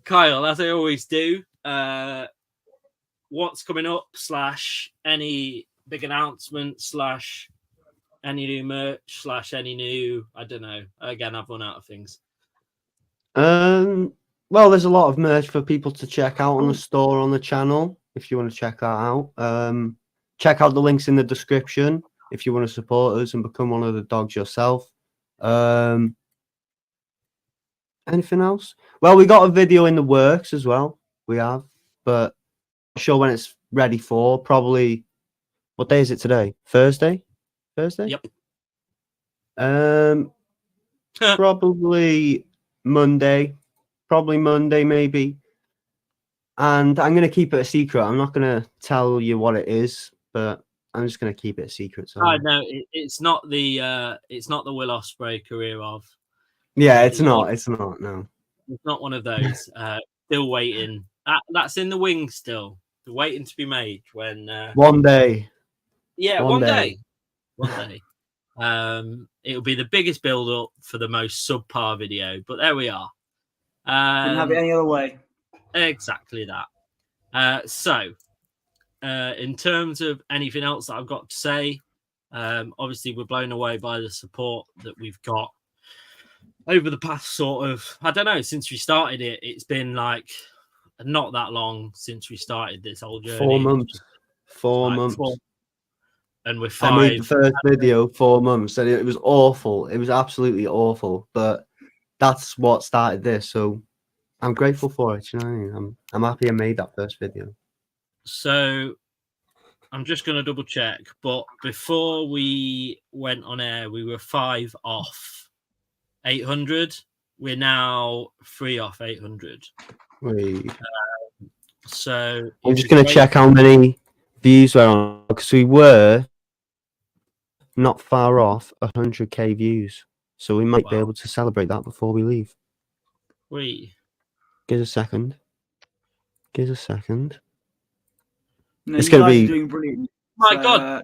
Kyle, as I always do, what's coming up / any big announcements / any new merch / any new, I don't know, again, I've run out of things. Well, there's a lot of merch for people to check out on the store on the channel if you want to check that out. Check out the links in the description if you want to support us and become one of the dogs yourself. Anything else? Well, we got a video in the works as well. We have, but I'm sure when it's ready for, probably, what day is it today? Thursday? Yep. Probably Monday. Maybe. And I'm going to keep it a secret. I'm not going to tell you what it is, but I'm just going to keep it a secret. So. No, it's not the Will Ospreay career of. Yeah, it's not. It's not. No, it's not one of those. Still waiting. That's in the wings still. Waiting to be made when. One day. Yeah, one day. It'll be the biggest build-up for the most subpar video, but there we are. Couldn't have it any other way. Exactly that. So, in terms of anything else that I've got to say, obviously we're blown away by the support that we've got over the past sort of, I don't know, since we started it. It's been like not that long since we started this whole journey. 4 months. 4 months. And we're 5. I made the first video 4 months, and it was awful. It was absolutely awful, but that's what started this. So I'm grateful for it. You know what I mean? I'm happy I made that first video. So I'm just going to double check, but before we went on air, we were 5 off 800. We're now 3 off 800. Wait. So I'm just going to check how many views we're on, because we were not far off 100k views. So we might be able to celebrate that before we leave. Give us a second. No, it's going to be doing brilliant. My God,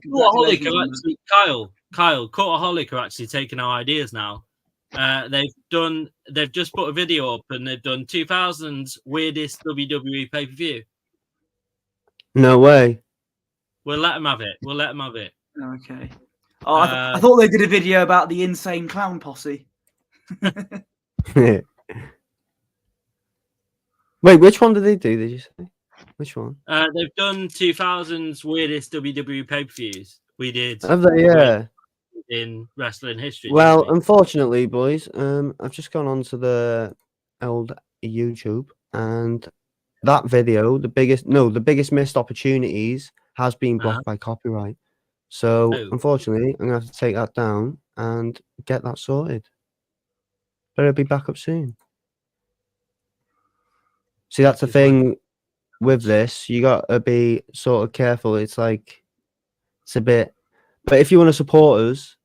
Kyle, Courtaholic are actually taking our ideas now. They've just put a video up, and they've done 2000's weirdest WWE pay-per-view. No way. We'll let them have it. Okay. Oh, I thought they did a video about the insane clown posse. Wait, which one did they do? Did you say? Which one? They've done 2000's weirdest WWE pay-per-views. We did. Have they? Yeah. In wrestling history. Well, unfortunately, boys, I've just gone onto the old YouTube, and that video, the biggest missed opportunities has been blocked by copyright. So Oh. unfortunately, I'm gonna have to take that down and get that sorted. But it'll be back up soon. See, that's the thing with this. You gotta be sort of careful. It's like it's a bit, but if you want to support us,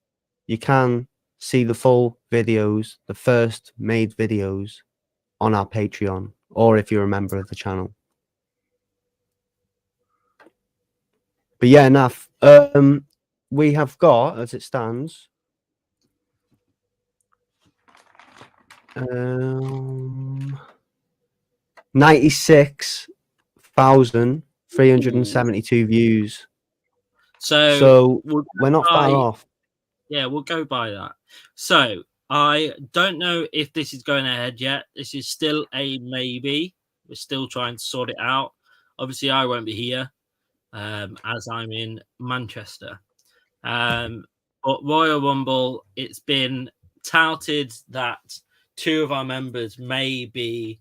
you can see the full videos, the first made videos on our Patreon, or if you're a member of the channel. But yeah, enough. We have got, as it stands, 96,372 views. So we're not far off. Yeah, we'll go by that. So I don't know if this is going ahead yet. This is still a maybe. We're still trying to sort it out. Obviously, I won't be here as I'm in Manchester. But Royal Rumble, it's been touted that 2 of our members may be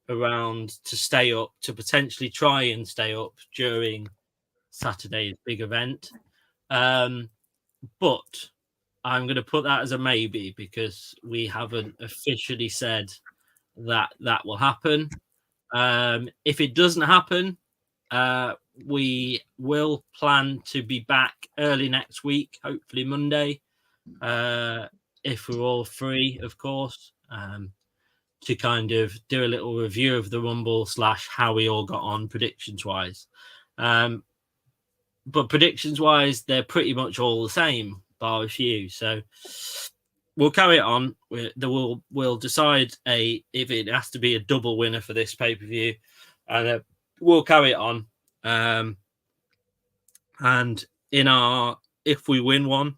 around to stay up, to potentially try and stay up during Saturday's big event. But I'm going to put that as a maybe because we haven't officially said that that will happen. If it doesn't happen, we will plan to be back early next week, hopefully Monday, if we're all free, of course, to kind of do a little review of the Rumble / how we all got on predictions wise. But predictions wise, they're pretty much all the same, bar a few. So we'll carry it on. We'll decide if it has to be a double winner for this pay-per-view, and we'll carry it on. And if we win one,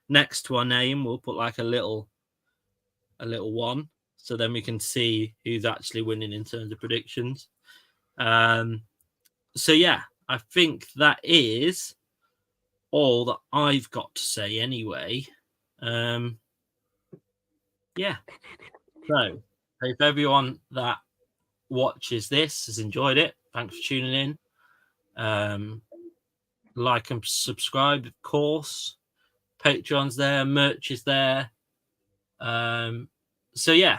next to our name, we'll put like a little one, so then we can see who's actually winning in terms of predictions. So yeah, I think that is all that I've got to say anyway. Yeah. So if everyone that watches this has enjoyed it, thanks for tuning in. Like and subscribe, of course. Patreon's there, merch is there. So yeah,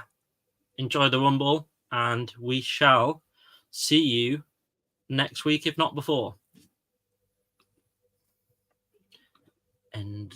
enjoy the Rumble, and we shall see you next week, if not before. And